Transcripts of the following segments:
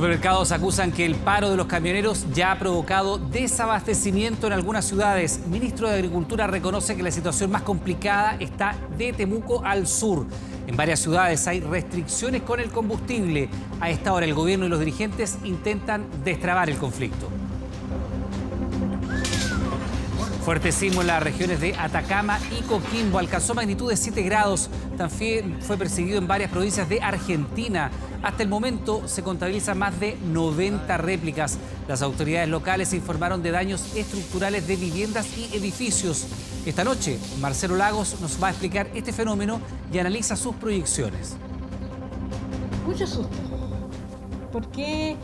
Supermercados acusan que el paro de los camioneros ya ha provocado desabastecimiento en algunas ciudades. El ministro de Agricultura reconoce que la situación más complicada está de Temuco al sur. En varias ciudades hay restricciones con el combustible. A esta hora el gobierno y los dirigentes intentan destrabar el conflicto. Fuerte sismo en las regiones de Atacama y Coquimbo. Alcanzó magnitud de 7 grados. También fue percibido en varias provincias de Argentina. Hasta el momento se contabilizan más de 90 réplicas. Las autoridades locales informaron de daños estructurales de viviendas y edificios. Esta noche, Marcelo Lagos nos va a explicar este fenómeno y analiza sus proyecciones. Mucho susto. ¿Por qué?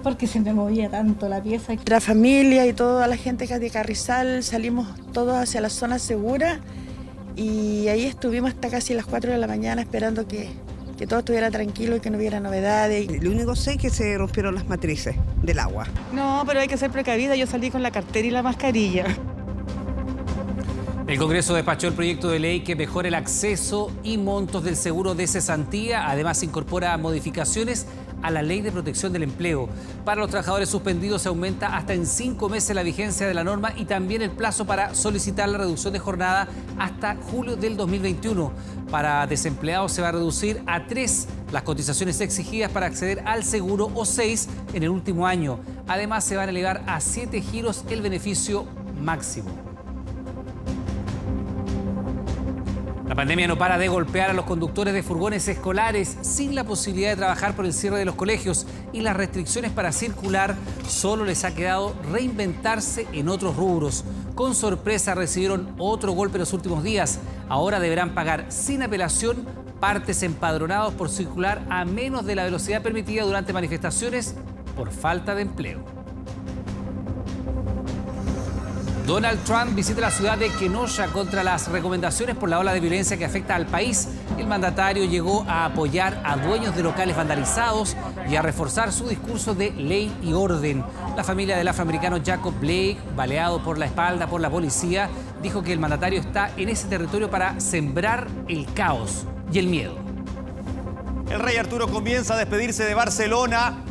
Porque se me movía tanto la pieza. La familia y toda la gente de Carrizal salimos todos hacia la zona segura y ahí estuvimos hasta casi las 4 de la mañana esperando que todo estuviera tranquilo y que no hubiera novedades. Lo único sé es que se rompieron las matrices del agua. No, pero hay que ser precavida. Yo salí con la cartera y la mascarilla. El Congreso despachó el proyecto de ley que mejora el acceso y montos del seguro de cesantía. Además, incorpora modificaciones a la Ley de Protección del Empleo. Para los trabajadores suspendidos se aumenta hasta en 5 meses la vigencia de la norma y también el plazo para solicitar la reducción de jornada hasta julio del 2021. Para desempleados se va a reducir a 3 las cotizaciones exigidas para acceder al seguro o 6 en el último año. Además, se van a elevar a 7 giros el beneficio máximo. La pandemia no para de golpear a los conductores de furgones escolares sin la posibilidad de trabajar por el cierre de los colegios y las restricciones para circular. Solo les ha quedado reinventarse en otros rubros. Con sorpresa recibieron otro golpe en los últimos días. Ahora deberán pagar sin apelación partes empadronados por circular a menos de la velocidad permitida durante manifestaciones por falta de empleo. Donald Trump visita la ciudad de Kenosha contra las recomendaciones por la ola de violencia que afecta al país. El mandatario llegó a apoyar a dueños de locales vandalizados y a reforzar su discurso de ley y orden. La familia del afroamericano Jacob Blake, baleado por la espalda por la policía, dijo que el mandatario está en ese territorio para sembrar el caos y el miedo. El rey Arturo comienza a despedirse de Barcelona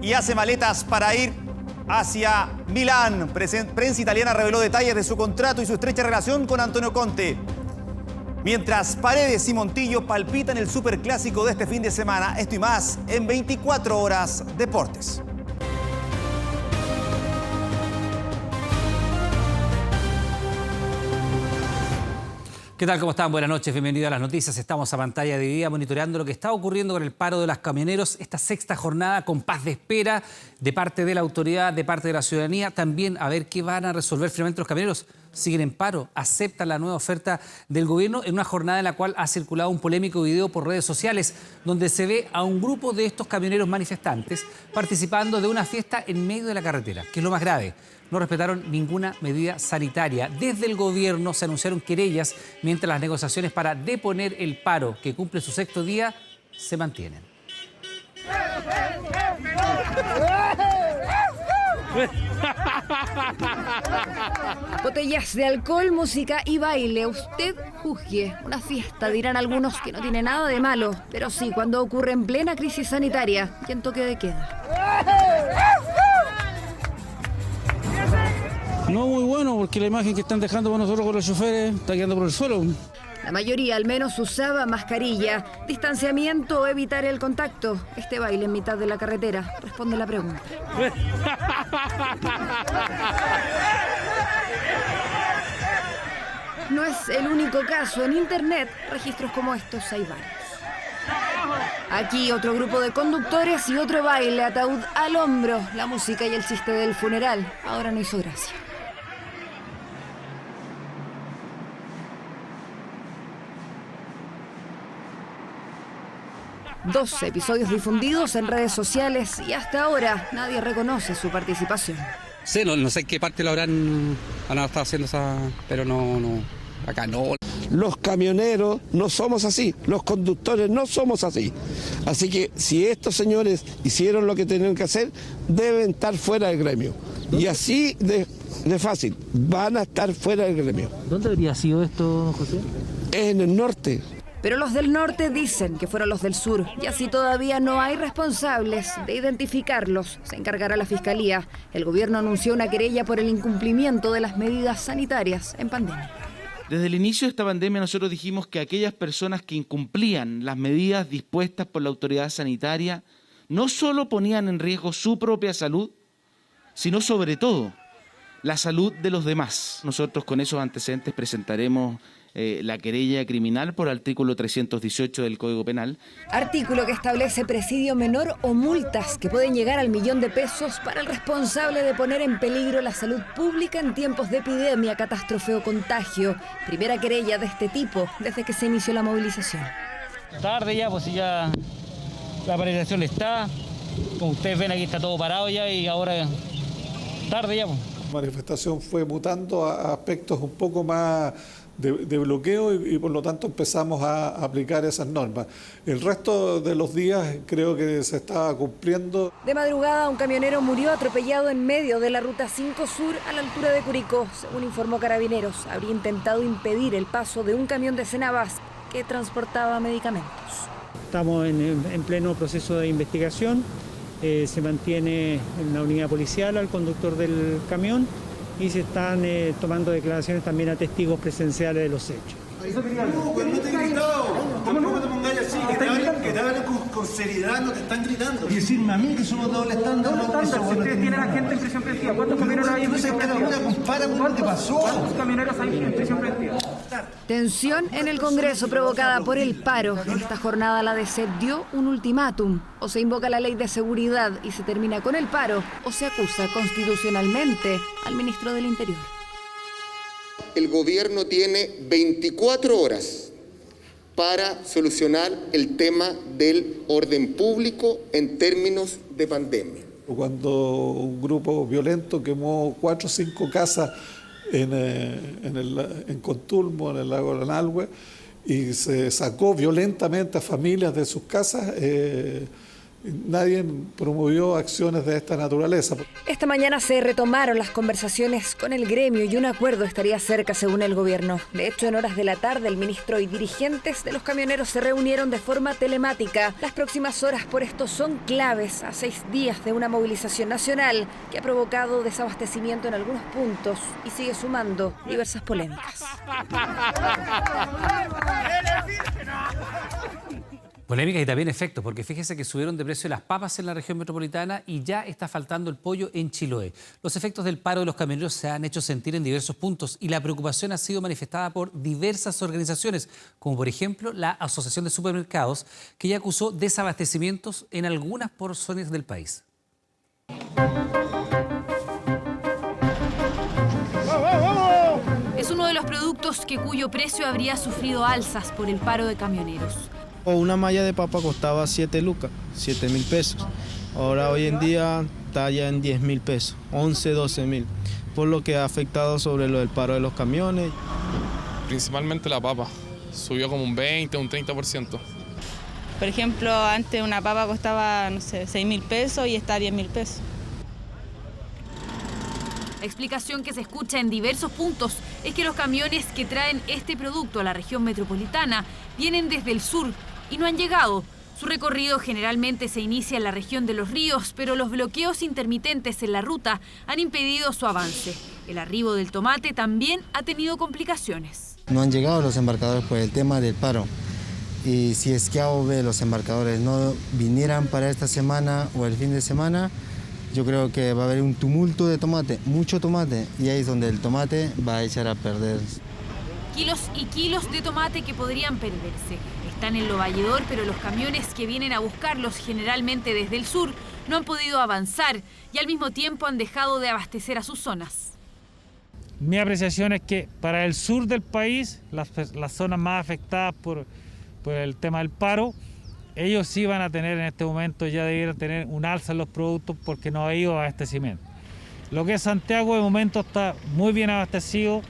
y hace maletas para ir hacia Milán. Prensa italiana reveló detalles de su contrato y su estrecha relación con Antonio Conte. Mientras Paredes y Montillo palpitan el superclásico de este fin de semana. Esto y más en 24 horas Deportes. ¿Qué tal? ¿Cómo están? Buenas noches, bienvenidos a las noticias. Estamos a pantalla dividida monitoreando lo que está ocurriendo con el paro de los camioneros. Esta 6ª jornada con paz de espera de parte de la autoridad, de parte de la ciudadanía. También a ver qué van a resolver finalmente los camioneros. Siguen en paro, aceptan la nueva oferta del gobierno en una jornada en la cual ha circulado un polémico video por redes sociales donde se ve a un grupo de estos camioneros manifestantes participando de una fiesta en medio de la carretera, que es lo más grave. No respetaron ninguna medida sanitaria. Desde el gobierno se anunciaron querellas mientras las negociaciones para deponer el paro, que cumple su 6º día, se mantienen. Botellas de alcohol, música y baile. Usted juzgue. Una fiesta, dirán algunos, que no tiene nada de malo. Pero sí, cuando ocurre en plena crisis sanitaria y en toque de queda. No muy bueno, porque la imagen que están dejando para nosotros con los choferes está quedando por el suelo. La mayoría al menos usaba mascarilla, distanciamiento o evitar el contacto. Este baile en mitad de la carretera responde la pregunta. No es el único caso. En internet, registros como estos hay varios. Aquí otro grupo de conductores y otro baile, ataúd al hombro. La música y el chiste del funeral ahora no hizo gracia. Dos episodios difundidos en redes sociales y hasta ahora nadie reconoce su participación. Sí, no sé en qué parte lo habrán estado haciendo esa, pero no, acá no. Los camioneros no somos así, los conductores no somos así. Así que si estos señores hicieron lo que tenían que hacer, deben estar fuera del gremio. Y así de fácil, van a estar fuera del gremio. ¿Dónde habría sido esto, José? En el norte. Pero los del norte dicen que fueron los del sur, y así todavía no hay responsables. De identificarlos se encargará la Fiscalía. El gobierno anunció una querella por el incumplimiento de las medidas sanitarias en pandemia. Desde el inicio de esta pandemia nosotros dijimos que aquellas personas que incumplían las medidas dispuestas por la autoridad sanitaria no solo ponían en riesgo su propia salud, sino sobre todo la salud de los demás. Nosotros con esos antecedentes presentaremos la querella criminal por artículo 318 del Código Penal. Artículo que establece presidio menor o multas que pueden llegar al $1.000.000 para el responsable de poner en peligro la salud pública en tiempos de epidemia, catástrofe o contagio. Primera querella de este tipo desde que se inició la movilización. Tarde ya, pues ya la paralización está. Como ustedes ven, aquí está todo parado ya y ahora tarde ya. Pues. La manifestación fue mutando a aspectos un poco más de bloqueo y por lo tanto empezamos a aplicar esas normas. El resto de los días creo que se estaba cumpliendo. De madrugada, un camionero murió atropellado en medio de la Ruta 5 Sur a la altura de Curicó. Según informó Carabineros, habría intentado impedir el paso de un camión de Cenabas que transportaba medicamentos. Estamos en pleno proceso de investigación. Se mantiene en la unidad policial al conductor del camión y se están tomando declaraciones también a testigos presenciales de los hechos. No te he gritado, tampoco te pongáis así, que te hablen con seriedad, no te están gritando. Y decirme a mí que somos doble estándar. Si ustedes tienen a gente en prisión preventiva, ¿cuántos camioneros hay en prisión preventiva? ¿Qué pasó? ¿Cuántos camioneros hay en prisión preventiva? Tensión en el Congreso provocada por el paro. En esta jornada la DC dio un ultimátum. O se invoca la ley de seguridad y se termina con el paro, o se acusa constitucionalmente al ministro del Interior. El gobierno tiene 24 horas para solucionar el tema del orden público en términos de pandemia. Cuando un grupo violento quemó 4 o 5 casas en Contulmo, en el lago Lanalhue, y se sacó violentamente a familias de sus casas, nadie promovió acciones de esta naturaleza. Esta mañana se retomaron las conversaciones con el gremio y un acuerdo estaría cerca, según el gobierno. De hecho, en horas de la tarde, el ministro y dirigentes de los camioneros se reunieron de forma telemática. Las próximas horas por esto son claves a 6 días de una movilización nacional que ha provocado desabastecimiento en algunos puntos y sigue sumando diversas polémicas. Polémica y también efectos, porque fíjese que subieron de precio las papas en la región metropolitana y ya está faltando el pollo en Chiloé. Los efectos del paro de los camioneros se han hecho sentir en diversos puntos y la preocupación ha sido manifestada por diversas organizaciones, como por ejemplo la Asociación de Supermercados, que ya acusó desabastecimientos en algunas porciones del país. Es uno de los productos cuyo precio habría sufrido alzas por el paro de camioneros. Una malla de papa costaba 7 lucas, 7.000 pesos. Ahora hoy en día está ya en 10.000 pesos, 11, 12.000, por lo que ha afectado sobre lo del paro de los camiones. Principalmente la papa, subió como un 20, un 30%. Por ejemplo, antes una papa costaba, no sé, 6.000 pesos y está a 10.000 pesos. La explicación que se escucha en diversos puntos es que los camiones que traen este producto a la región metropolitana vienen desde el sur y no han llegado. Su recorrido generalmente se inicia en la región de Los Ríos, pero los bloqueos intermitentes en la ruta han impedido su avance. El arribo del tomate también ha tenido complicaciones. No han llegado los embarcadores por el tema del paro. Y si es que los embarcadores no vinieran para esta semana o el fin de semana, yo creo que va a haber un tumulto de tomate, mucho tomate, y ahí es donde el tomate va a echar a perder. Kilos y kilos de tomate que podrían perderse. Están en Lo Valledor, pero los camiones que vienen a buscarlos, generalmente desde el sur, no han podido avanzar y al mismo tiempo han dejado de abastecer a sus zonas. Mi apreciación es que para el sur del país, las zonas más afectadas por el tema del paro, ellos sí van a tener en este momento, ya debieran tener un alza en los productos porque no ha habido abastecimiento. Lo que es Santiago de momento está muy bien abastecido,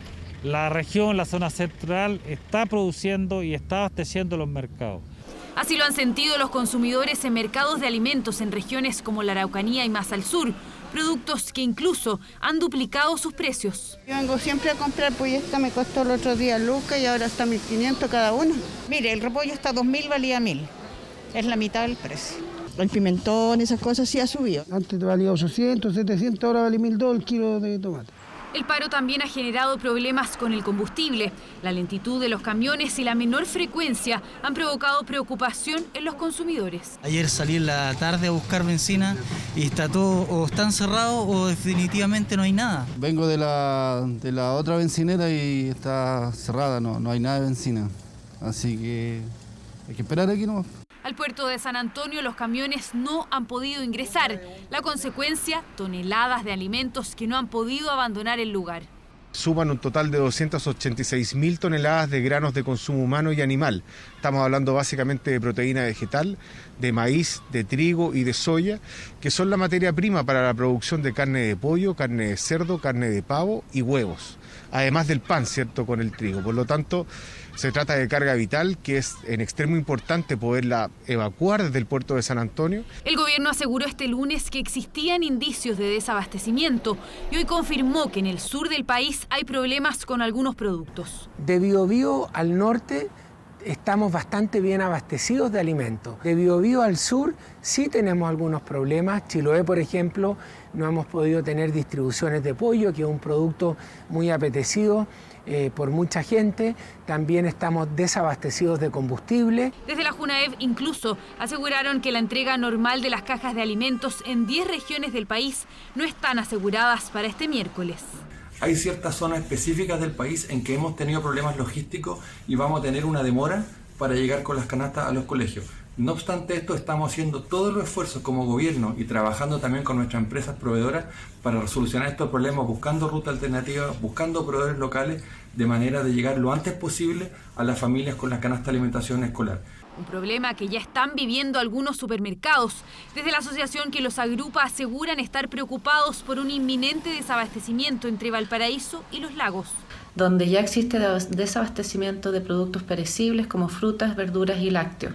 la región, la zona central está produciendo y está abasteciendo los mercados. Así lo han sentido los consumidores en mercados de alimentos en regiones como la Araucanía y más al sur, productos que incluso han duplicado sus precios. Yo vengo siempre a comprar, pues esta me costó el otro día lucas y ahora está 1.500 cada uno. Mire, el repollo está 2.000, valía 1.000. Es la mitad del precio. El pimentón, esas cosas sí ha subido. Antes valía 800, 700, ahora vale $1.002 el kilo de tomate. El paro también ha generado problemas con el combustible. La lentitud de los camiones y la menor frecuencia han provocado preocupación en los consumidores. Ayer salí en la tarde a buscar benzina y está todo o están cerrados o definitivamente no hay nada. Vengo de la otra bencinera y está cerrada, no hay nada de benzina. Así que hay que esperar aquí nomás. Al puerto de San Antonio los camiones no han podido ingresar. La consecuencia, toneladas de alimentos que no han podido abandonar el lugar. Suman un total de 286.000 toneladas de granos de consumo humano y animal. Estamos hablando básicamente de proteína vegetal, de maíz, de trigo y de soya, que son la materia prima para la producción de carne de pollo, carne de cerdo, carne de pavo y huevos. Además del pan, ¿cierto?, con el trigo. Por lo tanto, se trata de carga vital que es en extremo importante poderla evacuar desde el puerto de San Antonio. El gobierno aseguró este lunes que existían indicios de desabastecimiento y hoy confirmó que en el sur del país hay problemas con algunos productos. De Biobío al norte estamos bastante bien abastecidos de alimentos. De Biobío al sur sí tenemos algunos problemas. Chiloé, por ejemplo, no hemos podido tener distribuciones de pollo, que es un producto muy apetecido por mucha gente. También estamos desabastecidos de combustible. Desde la Junaev incluso aseguraron que la entrega normal de las cajas de alimentos en 10 regiones del país no están aseguradas para este miércoles. Hay ciertas zonas específicas del país en que hemos tenido problemas logísticos y vamos a tener una demora para llegar con las canastas a los colegios. No obstante esto, estamos haciendo todos los esfuerzos como gobierno y trabajando también con nuestras empresas proveedoras para solucionar estos problemas, buscando rutas alternativas, buscando proveedores locales, de manera de llegar lo antes posible a las familias con la canasta de alimentación escolar. Un problema que ya están viviendo algunos supermercados. Desde la asociación que los agrupa aseguran estar preocupados por un inminente desabastecimiento entre Valparaíso y Los Lagos, donde ya existe desabastecimiento de productos perecibles como frutas, verduras y lácteos.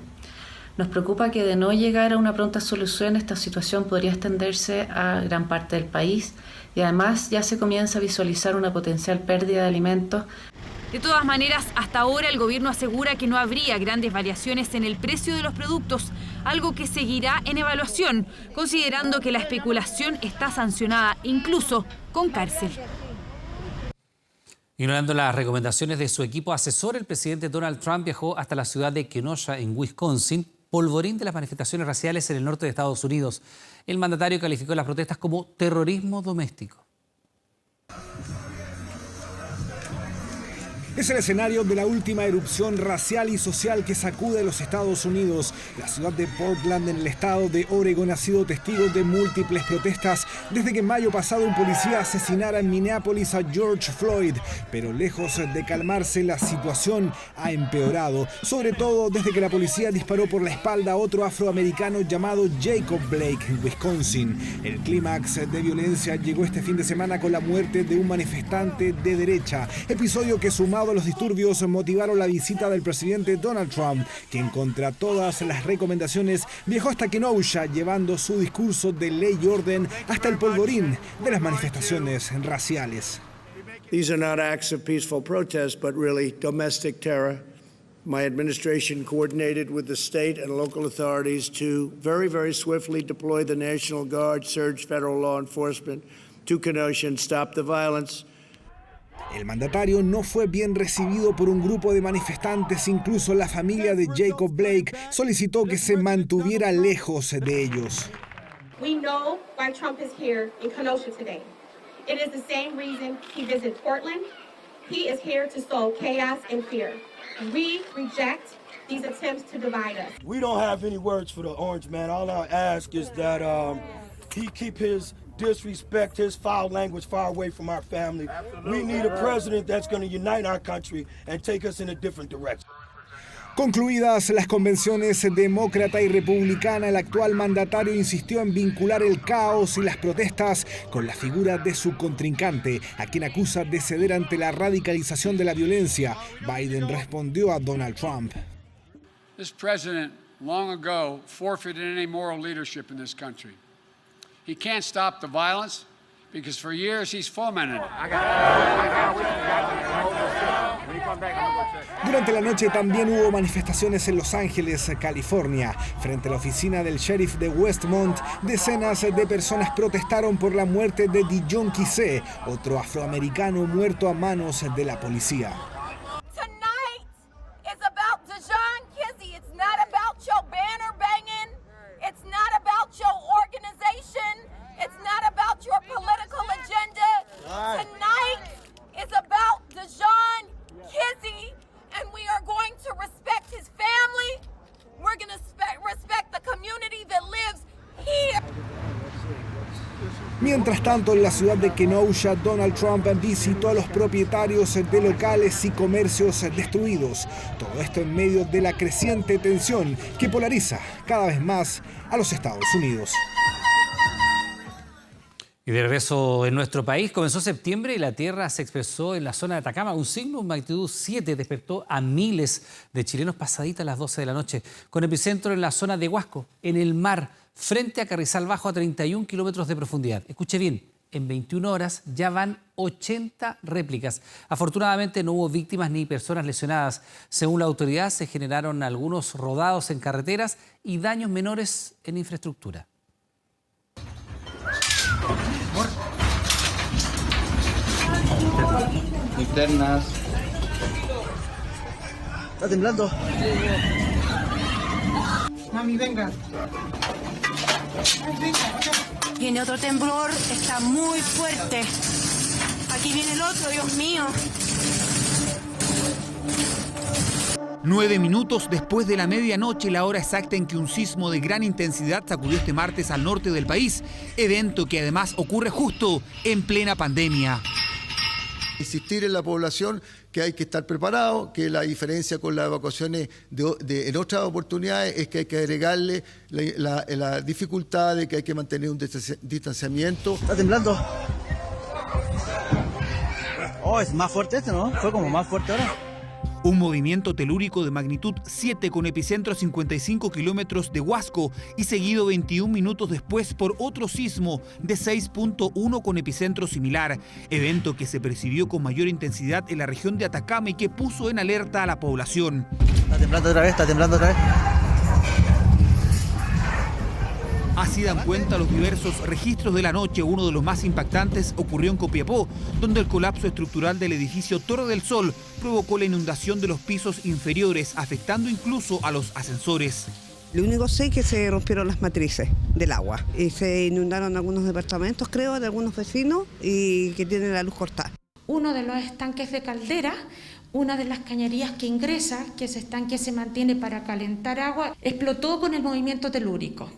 Nos preocupa que de no llegar a una pronta solución, esta situación podría extenderse a gran parte del país y además ya se comienza a visualizar una potencial pérdida de alimentos. De todas maneras, hasta ahora el gobierno asegura que no habría grandes variaciones en el precio de los productos, algo que seguirá en evaluación, considerando que la especulación está sancionada incluso con cárcel. Ignorando las recomendaciones de su equipo asesor, el presidente Donald Trump viajó hasta la ciudad de Kenosha, en Wisconsin, polvorín de las manifestaciones raciales en el norte de Estados Unidos. El mandatario calificó las protestas como terrorismo doméstico. Es el escenario de la última erupción racial y social que sacude a los Estados Unidos. La ciudad de Portland, en el estado de Oregon, ha sido testigo de múltiples protestas desde que en mayo pasado un policía asesinara en Minneapolis a George Floyd. Pero lejos de calmarse, la situación ha empeorado, sobre todo desde que la policía disparó por la espalda a otro afroamericano llamado Jacob Blake en Wisconsin. El clímax de violencia llegó este fin de semana con la muerte de un manifestante de derecha, episodio que, sumado a los disturbios, motivaron la visita del presidente Donald Trump, quien contra todas las recomendaciones viajó hasta Kenosha llevando su discurso de ley y orden hasta el polvorín de las manifestaciones raciales. These are not acts of peaceful protest, but really domestic terror. My administration coordinated with the state and local authorities to very, very swiftly deploy the National Guard, surge federal law enforcement to Kenosha and stop the violence. El mandatario no fue bien recibido por un grupo de manifestantes, incluso la familia de Jacob Blake solicitó que se mantuviera lejos de ellos. We know why Trump is here in Kenosha today. It is the same reason he visited Portland. He is here to sow chaos and fear. We reject these attempts to divide us. We don't have any words for the orange man. All I ask is that he keep his disrespect, his foul language far away from our family. We need a president that's going to unite our country and take us in a different direction. Concluidas las convenciones demócrata y republicana, el actual mandatario insistió en vincular el caos y las protestas con la figura de su contrincante, a quien acusa de ceder ante la radicalización de la violencia. Biden respondió a Donald Trump. This president long ago forfeited any moral leadership in this country. He can't stop the violence because for years he's fomented it. Durante la noche también hubo manifestaciones en Los Ángeles, California. Frente a la oficina del sheriff de Westmont, decenas de personas protestaron por la muerte de Dijon Kise, otro afroamericano muerto a manos de la policía. Mientras tanto, en la ciudad de Kenosha, Donald Trump visitó a los propietarios de locales y comercios destruidos. Todo esto en medio de la creciente tensión que polariza cada vez más a los Estados Unidos. Y de regreso en nuestro país, comenzó septiembre y la tierra se expresó en la zona de Atacama. Un signo de magnitud 7 despertó a miles de chilenos pasaditas las 12 de la noche, con epicentro en la zona de Huasco, en el mar, frente a Carrizal Bajo a 31 kilómetros de profundidad. Escuche bien, en 21 horas ya van 80 réplicas. Afortunadamente no hubo víctimas ni personas lesionadas. Según la autoridad, se generaron algunos rodados en carreteras y daños menores en infraestructura. Internas. Está temblando. Mami, venga. Viene otro temblor, está muy fuerte. Aquí viene el otro, Dios mío. 9 minutos después de la medianoche, la hora exacta en que un sismo de gran intensidad sacudió este martes al norte del país, evento que además ocurre justo en plena pandemia. Insistir en la población que hay que estar preparado, que la diferencia con las evacuaciones en otras oportunidades es que hay que agregarle la dificultad de que hay que mantener un distanciamiento. Está temblando. Oh, es más fuerte este, ¿no? Fue como más fuerte ahora. Un movimiento telúrico de magnitud 7 con epicentro a 55 kilómetros de Huasco y seguido 21 minutos después por otro sismo de 6.1 con epicentro similar, evento que se percibió con mayor intensidad en la región de Atacama y que puso en alerta a la población. Está temblando otra vez, está temblando otra vez. Así dan cuenta los diversos registros de la noche. Uno de los más impactantes ocurrió en Copiapó, donde el colapso estructural del edificio Torre del Sol provocó la inundación de los pisos inferiores, afectando incluso a los ascensores. Lo único sé es que se rompieron las matrices del agua y se inundaron algunos departamentos, creo, de algunos vecinos y que tienen la luz cortada. Uno de los estanques de caldera, una de las cañerías que ingresa, que ese estanque se mantiene para calentar agua, explotó con el movimiento telúrico.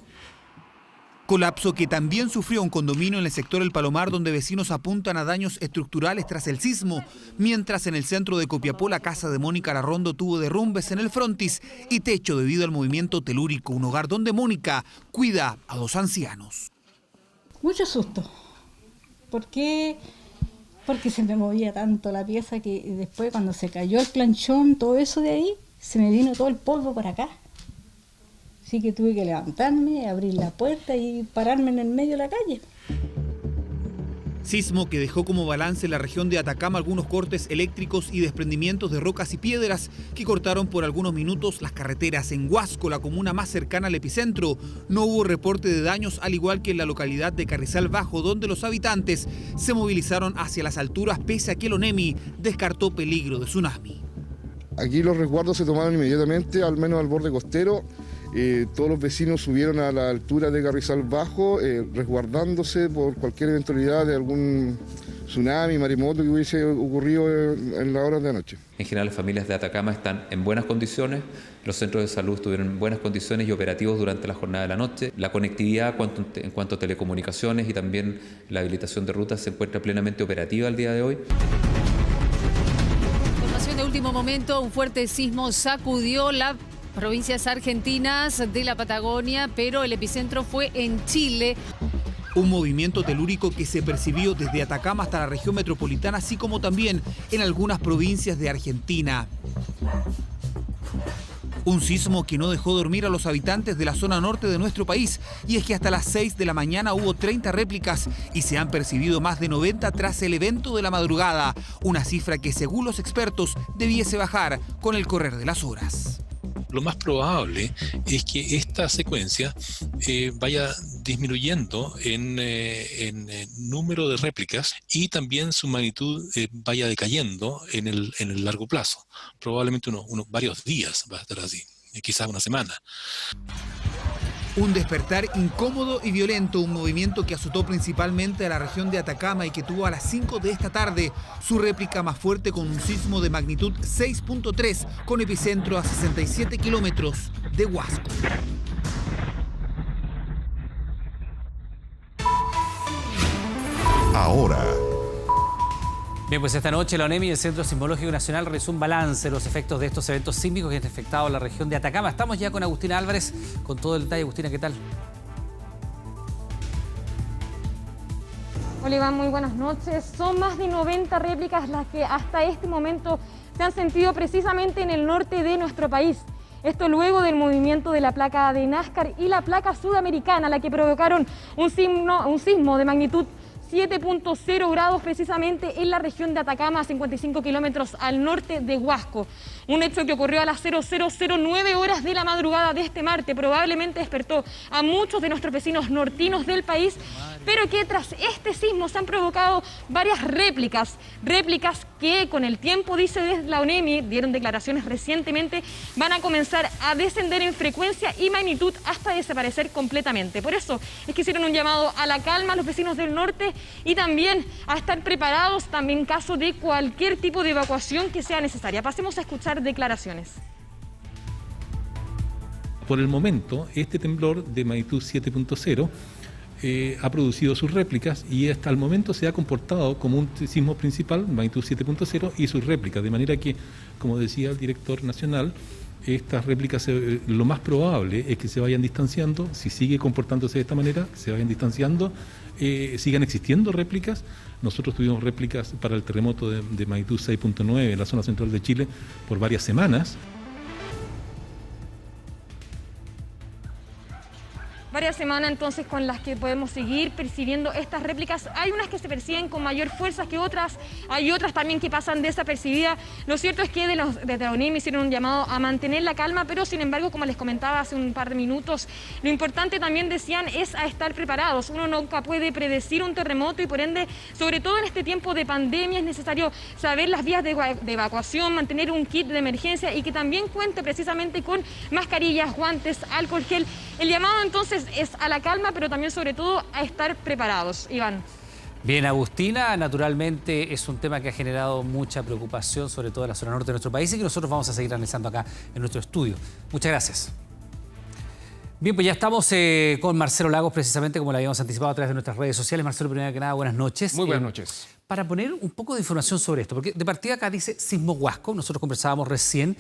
Colapso que también sufrió un condominio en el sector El Palomar, donde vecinos apuntan a daños estructurales tras el sismo, mientras en el centro de Copiapó la casa de Mónica Larrondo tuvo derrumbes en el frontis y techo debido al movimiento telúrico, un hogar donde Mónica cuida a 2 ancianos. Mucho susto. ¿Por qué? Porque se me movía tanto la pieza que después cuando se cayó el planchón, todo eso de ahí, se me vino todo el polvo para acá. Así que tuve que levantarme, abrir la puerta y pararme en el medio de la calle. Sismo que dejó como balance en la región de Atacama algunos cortes eléctricos y desprendimientos de rocas y piedras que cortaron por algunos minutos las carreteras. En Huasco, la comuna más cercana al epicentro, no hubo reporte de daños, al igual que en la localidad de Carrizal Bajo, donde los habitantes se movilizaron hacia las alturas pese a que el ONEMI descartó peligro de tsunami. Aquí los resguardos se tomaron inmediatamente, al menos al borde costero. Todos los vecinos subieron a la altura de Carrizal Bajo, resguardándose por cualquier eventualidad de algún tsunami, maremoto que hubiese ocurrido en las horas de la noche. En general, las familias de Atacama están en buenas condiciones, los centros de salud estuvieron en buenas condiciones y operativos durante la jornada de la noche. La conectividad en cuanto a telecomunicaciones y también la habilitación de rutas se encuentra plenamente operativa al día de hoy. Información de último momento, un fuerte sismo sacudió las provincias argentinas de la Patagonia, pero el epicentro fue en Chile. Un movimiento telúrico que se percibió desde Atacama hasta la región metropolitana, así como también en algunas provincias de Argentina. Un sismo que no dejó dormir a los habitantes de la zona norte de nuestro país, y es que hasta las 6 de la mañana hubo 30 réplicas y se han percibido más de 90 tras el evento de la madrugada, una cifra que según los expertos debiese bajar con el correr de las horas. Lo más probable es que esta secuencia vaya disminuyendo en número de réplicas y también su magnitud vaya decayendo en el largo plazo. Probablemente varios días va a estar así, quizás una semana. Un despertar incómodo y violento, un movimiento que azotó principalmente a la región de Atacama y que tuvo a las 5 de esta tarde su réplica más fuerte con un sismo de magnitud 6.3 con epicentro a 67 kilómetros de Huasco. Ahora. Bien, pues esta noche la ONEMI y el Centro Sismológico Nacional realizó un balance de los efectos de estos eventos sísmicos que han afectado a la región de Atacama. Estamos ya con Agustina Álvarez con todo el detalle. Agustina, ¿qué tal? Hola Iván, muy buenas noches. Son más de 90 réplicas las que hasta este momento se han sentido precisamente en el norte de nuestro país. Esto luego del movimiento de la placa de Nazca y la placa sudamericana, la que provocaron un sismo de magnitud 7.0 grados precisamente en la región de Atacama, a 55 kilómetros al norte de Huasco. Un hecho que ocurrió a las 0009 horas de la madrugada de este martes. Probablemente despertó a muchos de nuestros vecinos nortinos del país, pero que tras este sismo se han provocado varias réplicas que con el tiempo, dice desde la ONEMI, dieron declaraciones recientemente, van a comenzar a descender en frecuencia y magnitud hasta desaparecer completamente. Por eso es que hicieron un llamado a la calma a los vecinos del norte y también a estar preparados también en caso de cualquier tipo de evacuación que sea necesaria. Pasemos a escuchar declaraciones. Por el momento, este temblor de magnitud 7.0 ha producido sus réplicas y hasta el momento se ha comportado como un sismo principal, magnitud 7.0, y sus réplicas, de manera que, como decía el director nacional, estas réplicas lo más probable es que se vayan distanciando. Si sigue comportándose de esta manera, se vayan distanciando, sigan existiendo réplicas. Nosotros tuvimos réplicas para el terremoto de magnitud 6.9 en la zona central de Chile por varias semanas. Varias semanas entonces con las que podemos seguir percibiendo estas réplicas. Hay unas que se perciben con mayor fuerza que otras, hay otras también que pasan desapercibidas. Lo cierto es que desde la ONEMI hicieron un llamado a mantener la calma, pero sin embargo, como les comentaba hace un par de minutos, lo importante también decían es a estar preparados. Uno nunca puede predecir un terremoto y por ende, sobre todo en este tiempo de pandemia, es necesario saber las vías de evacuación, mantener un kit de emergencia y que también cuente precisamente con mascarillas, guantes, alcohol gel. El llamado entonces es a la calma, pero también sobre todo a estar preparados. Iván. Bien, Agustina, naturalmente es un tema que ha generado mucha preocupación, sobre todo en la zona norte de nuestro país y que nosotros vamos a seguir analizando acá en nuestro estudio. Muchas gracias. Bien, pues ya estamos con Marcelo Lagos, precisamente como lo habíamos anticipado a través de nuestras redes sociales. Marcelo, primero que nada, buenas noches. Muy buenas noches. Para poner un poco de información sobre esto, porque de partida acá dice sismo Huasco, nosotros conversábamos recién,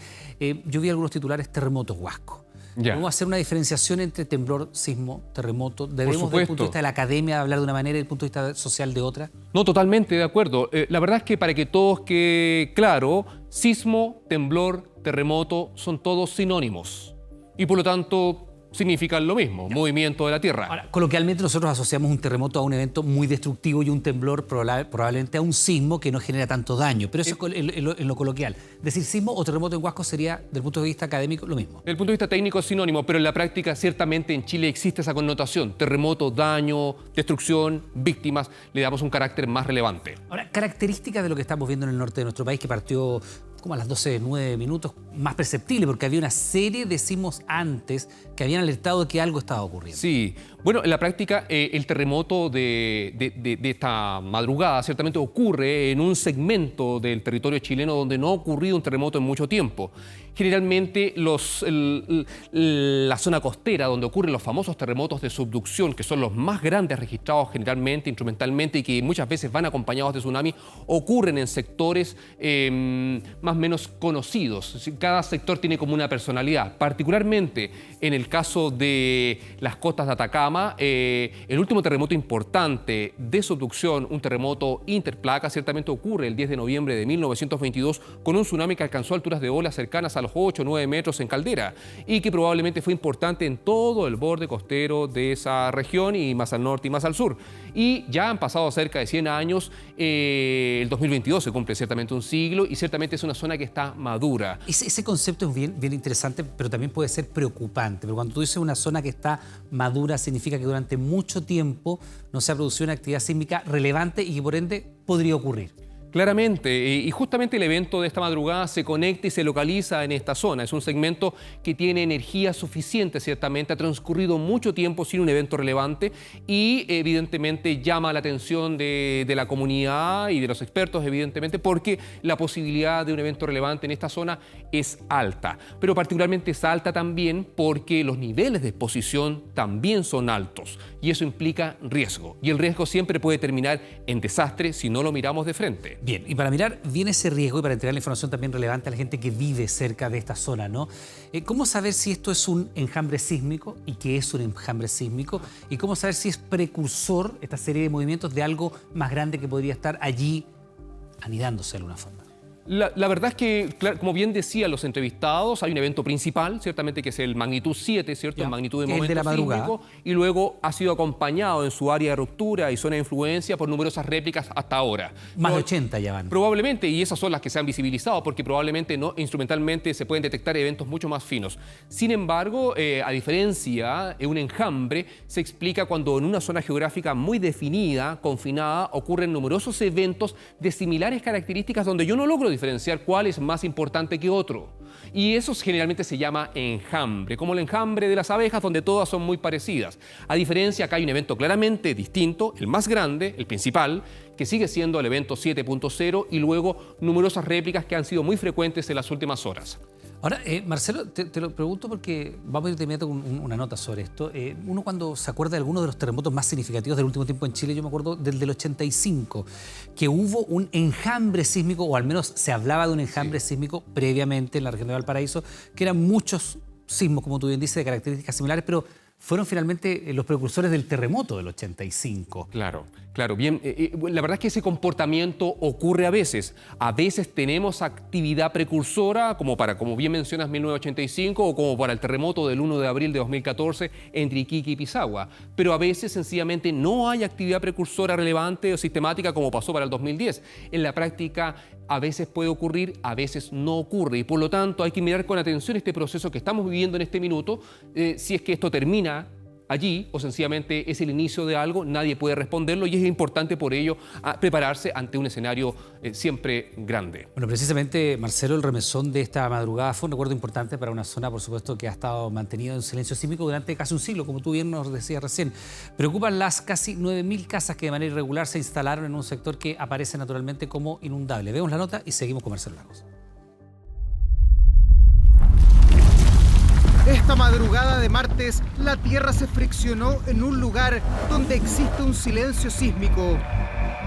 yo vi algunos titulares terremoto Huasco. Vamos a hacer una diferenciación entre temblor, sismo, terremoto. ¿Debemos, desde el punto de vista de la academia, hablar de una manera y desde el punto de vista social de otra? No, totalmente de acuerdo. La verdad es que para que todos quede claro, sismo, temblor, terremoto son todos sinónimos. Y por lo tanto significan lo mismo, movimiento de la Tierra. Ahora, coloquialmente nosotros asociamos un terremoto a un evento muy destructivo y un temblor probablemente a un sismo que no genera tanto daño, pero eso es en lo coloquial. Decir sismo o terremoto en Huasco sería, desde el punto de vista académico, lo mismo. Desde el punto de vista técnico es sinónimo, pero en la práctica ciertamente en Chile existe esa connotación. Terremoto, daño, destrucción, víctimas, le damos un carácter más relevante. Ahora, características de lo que estamos viendo en el norte de nuestro país, que partió como a las 12:09 minutos, más perceptible, porque había una serie de sismos antes que habían alertado de que algo estaba ocurriendo. Sí, bueno, en la práctica el terremoto de esta madrugada ciertamente ocurre en un segmento del territorio chileno donde no ha ocurrido un terremoto en mucho tiempo. Generalmente la zona costera, donde ocurren los famosos terremotos de subducción, que son los más grandes registrados generalmente, instrumentalmente, y que muchas veces van acompañados de tsunami, ocurren en sectores más o menos conocidos. Cada sector tiene como una personalidad. Particularmente en el caso de las costas de Atacama, el último terremoto importante de subducción, un terremoto interplaca, ciertamente ocurre el 10 de noviembre de 1922 con un tsunami que alcanzó alturas de ola cercanas a los los 8 o 9 metros en Caldera y que probablemente fue importante en todo el borde costero de esa región y más al norte y más al sur. Y ya han pasado cerca de 100 años, el 2022 se cumple ciertamente un siglo y ciertamente es una zona que está madura. Ese concepto es bien interesante, pero también puede ser preocupante. Pero cuando tú dices una zona que está madura, significa que durante mucho tiempo no se ha producido una actividad sísmica relevante y que por ende podría ocurrir. Claramente, y justamente el evento de esta madrugada se conecta y se localiza en esta zona. Es un segmento que tiene energía suficiente, ciertamente. Ha transcurrido mucho tiempo sin un evento relevante y evidentemente llama la atención de la comunidad y de los expertos, evidentemente, porque la posibilidad de un evento relevante en esta zona es alta. Pero particularmente es alta también porque los niveles de exposición también son altos y eso implica riesgo. Y el riesgo siempre puede terminar en desastre si no lo miramos de frente. Bien, y para mirar bien ese riesgo y para entregar la información también relevante a la gente que vive cerca de esta zona, ¿no? ¿Cómo saber si esto es un enjambre sísmico y qué es un enjambre sísmico? ¿Y cómo saber si es precursor, esta serie de movimientos, de algo más grande que podría estar allí anidándose de alguna forma? La verdad es que, como bien decían los entrevistados, hay un evento principal, ciertamente que es el magnitud 7, ¿cierto? En magnitud de momento de la madrugada. sísmico, y luego ha sido acompañado en su área de ruptura y zona de influencia por numerosas réplicas hasta ahora. Más de 80 ya van. Probablemente, y esas son las que se han visibilizado, porque probablemente instrumentalmente se pueden detectar eventos mucho más finos. Sin embargo, a diferencia, un enjambre se explica cuando en una zona geográfica muy definida, confinada, ocurren numerosos eventos de similares características donde yo no logro diferenciar cuál es más importante que otro. Y eso generalmente se llama enjambre, como el enjambre de las abejas, donde todas son muy parecidas. A diferencia, acá hay un evento claramente distinto, el más grande, el principal, que sigue siendo el evento 7.0 y luego numerosas réplicas que han sido muy frecuentes en las últimas horas. Ahora, Marcelo, te lo pregunto porque vamos a ir de inmediato con una nota sobre esto. Uno cuando se acuerda de algunos de los terremotos más significativos del último tiempo en Chile, yo me acuerdo del 85, que hubo un enjambre sísmico, o al menos se hablaba de un enjambre sísmico previamente en la región de Valparaíso, que eran muchos sismos, como tú bien dices, de características similares, pero fueron finalmente los precursores del terremoto del 85. Claro. Bien, la verdad es que ese comportamiento ocurre a veces. A veces tenemos actividad precursora, como bien mencionas, 1985, o como para el terremoto del 1 de abril de 2014 entre Iquique y Pisagua. Pero a veces, sencillamente, no hay actividad precursora relevante o sistemática como pasó para el 2010. En la práctica, a veces puede ocurrir, a veces no ocurre. Y por lo tanto, hay que mirar con atención este proceso que estamos viviendo en este minuto, si es que esto termina allí o sencillamente es el inicio de algo, nadie puede responderlo y es importante por ello prepararse ante un escenario siempre grande. Bueno, precisamente, Marcelo, el remesón de esta madrugada fue un recuerdo importante para una zona, por supuesto, que ha estado mantenido en silencio sísmico durante casi un siglo, como tú bien nos decías recién. Preocupan las casi 9.000 casas que de manera irregular se instalaron en un sector que aparece naturalmente como inundable. Vemos la nota y seguimos con Marcelo Lagos. Esta madrugada de martes, la tierra se friccionó en un lugar donde existe un silencio sísmico.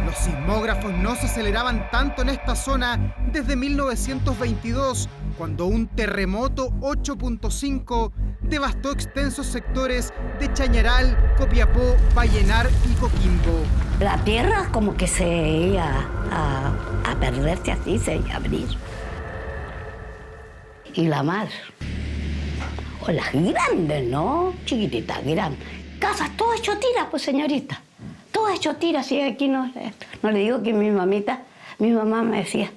Los sismógrafos no se aceleraban tanto en esta zona desde 1922, cuando un terremoto 8.5 devastó extensos sectores de Chañaral, Copiapó, Vallenar y Coquimbo. La tierra como que se iba a perderse así, se iba a abrir. Y la mar. O las grandes, ¿no? Chiquititas, grandes. Casas, todo hecho tira, pues, señorita. Todo hecho tira, si aquí no le digo que mi mamá me decía,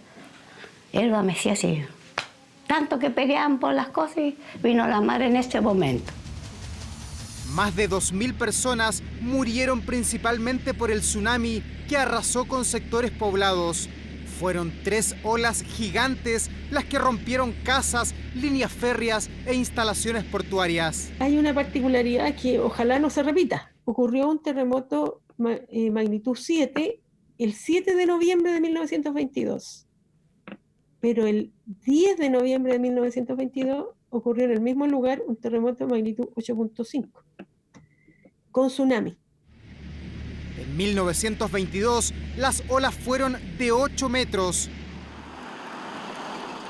Elba me decía así, tanto que peleaban por las cosas y vino la mar en este momento. Más de 2.000 personas murieron principalmente por el tsunami que arrasó con sectores poblados. Fueron 3 olas gigantes las que rompieron casas, líneas férreas e instalaciones portuarias. Hay una particularidad que ojalá no se repita. Ocurrió un terremoto magnitud 7 el 7 de noviembre de 1922. Pero el 10 de noviembre de 1922 ocurrió en el mismo lugar un terremoto de magnitud 8.5 con tsunami. En 1922, las olas fueron de 8 metros.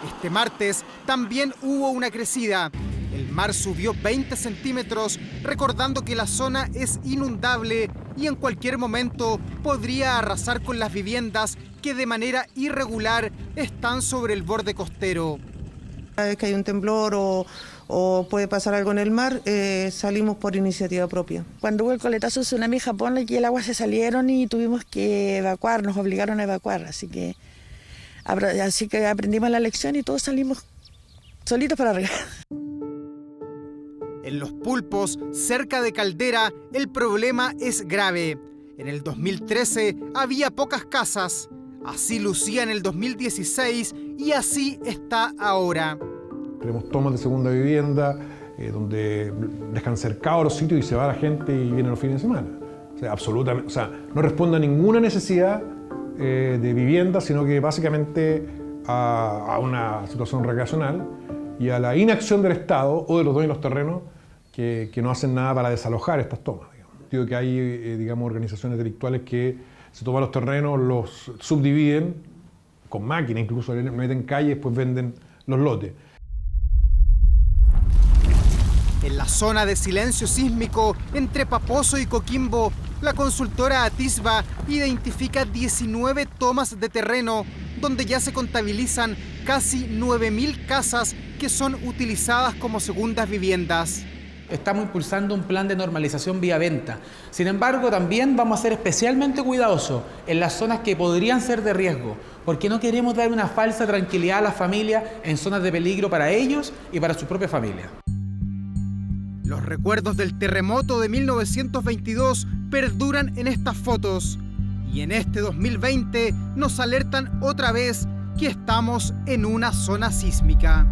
Este martes también hubo una crecida. El mar subió 20 centímetros, recordando que la zona es inundable y en cualquier momento podría arrasar con las viviendas que de manera irregular están sobre el borde costero. Cada vez que hay un temblor o puede pasar algo en el mar, salimos por iniciativa propia. Cuando hubo el coletazo de tsunami en Japón, aquí el agua se salieron y tuvimos que evacuar, nos obligaron a evacuar, así que aprendimos la lección y todos salimos solitos para arriba. En Los Pulpos, cerca de Caldera, el problema es grave. En el 2013 había pocas casas, así lucía en el 2016 y así está ahora. Tenemos tomas de segunda vivienda, donde dejan cercados los sitios y se va la gente y viene los fines de semana. O sea, absolutamente, no responde a ninguna necesidad de vivienda, sino que básicamente a una situación recreacional y a la inacción del Estado o de los dueños de los terrenos que no hacen nada para desalojar estas tomas. Digo que hay organizaciones delictuales que se toman los terrenos, los subdividen con máquina, incluso meten calles y después venden los lotes. En la zona de silencio sísmico entre Paposo y Coquimbo, la consultora Atisba identifica 19 tomas de terreno donde ya se contabilizan casi 9.000 casas que son utilizadas como segundas viviendas. Estamos impulsando un plan de normalización vía venta. Sin embargo, también vamos a ser especialmente cuidadosos en las zonas que podrían ser de riesgo, porque no queremos dar una falsa tranquilidad a las familias en zonas de peligro para ellos y para su propia familia. Los recuerdos del terremoto de 1922 perduran en estas fotos y en este 2020 nos alertan otra vez que estamos en una zona sísmica.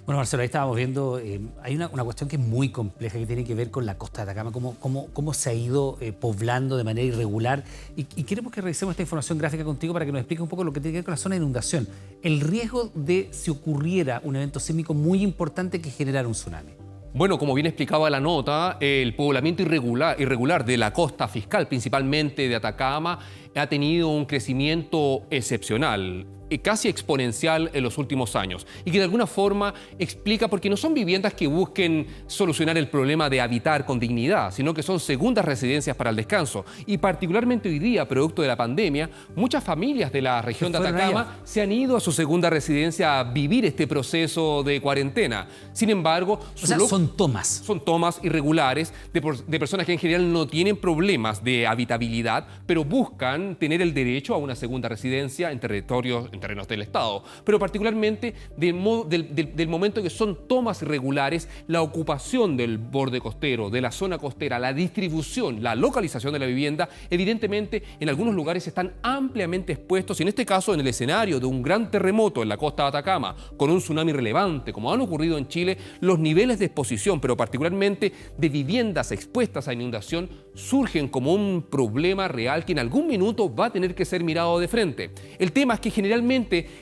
Bueno, Marcelo, ahí estábamos viendo, hay una cuestión que es muy compleja que tiene que ver con la costa de Atacama, cómo se ha ido poblando de manera irregular y queremos que revisemos esta información gráfica contigo para que nos explique un poco lo que tiene que ver con la zona de inundación. El riesgo de si ocurriera un evento sísmico muy importante que generara un tsunami. Bueno, como bien explicaba la nota, el poblamiento irregular de la costa fiscal, principalmente de Atacama, ha tenido un crecimiento excepcional, casi exponencial en los últimos años y que de alguna forma explica porque no son viviendas que busquen solucionar el problema de habitar con dignidad, sino que son segundas residencias para el descanso. Y particularmente hoy día, producto de la pandemia, muchas familias de la región de Atacama se han ido a su segunda residencia a vivir este proceso de cuarentena. Sin embargo, son tomas. Son tomas irregulares de personas que en general no tienen problemas de habitabilidad, pero buscan tener el derecho a una segunda residencia en terrenos del Estado, pero particularmente del momento que son tomas irregulares, la ocupación del borde costero, de la zona costera, la distribución, la localización de la vivienda, evidentemente en algunos lugares están ampliamente expuestos, y en este caso en el escenario de un gran terremoto en la costa de Atacama, con un tsunami relevante, como han ocurrido en Chile, los niveles de exposición, pero particularmente de viviendas expuestas a inundación, surgen como un problema real que en algún minuto va a tener que ser mirado de frente. El tema es que generalmente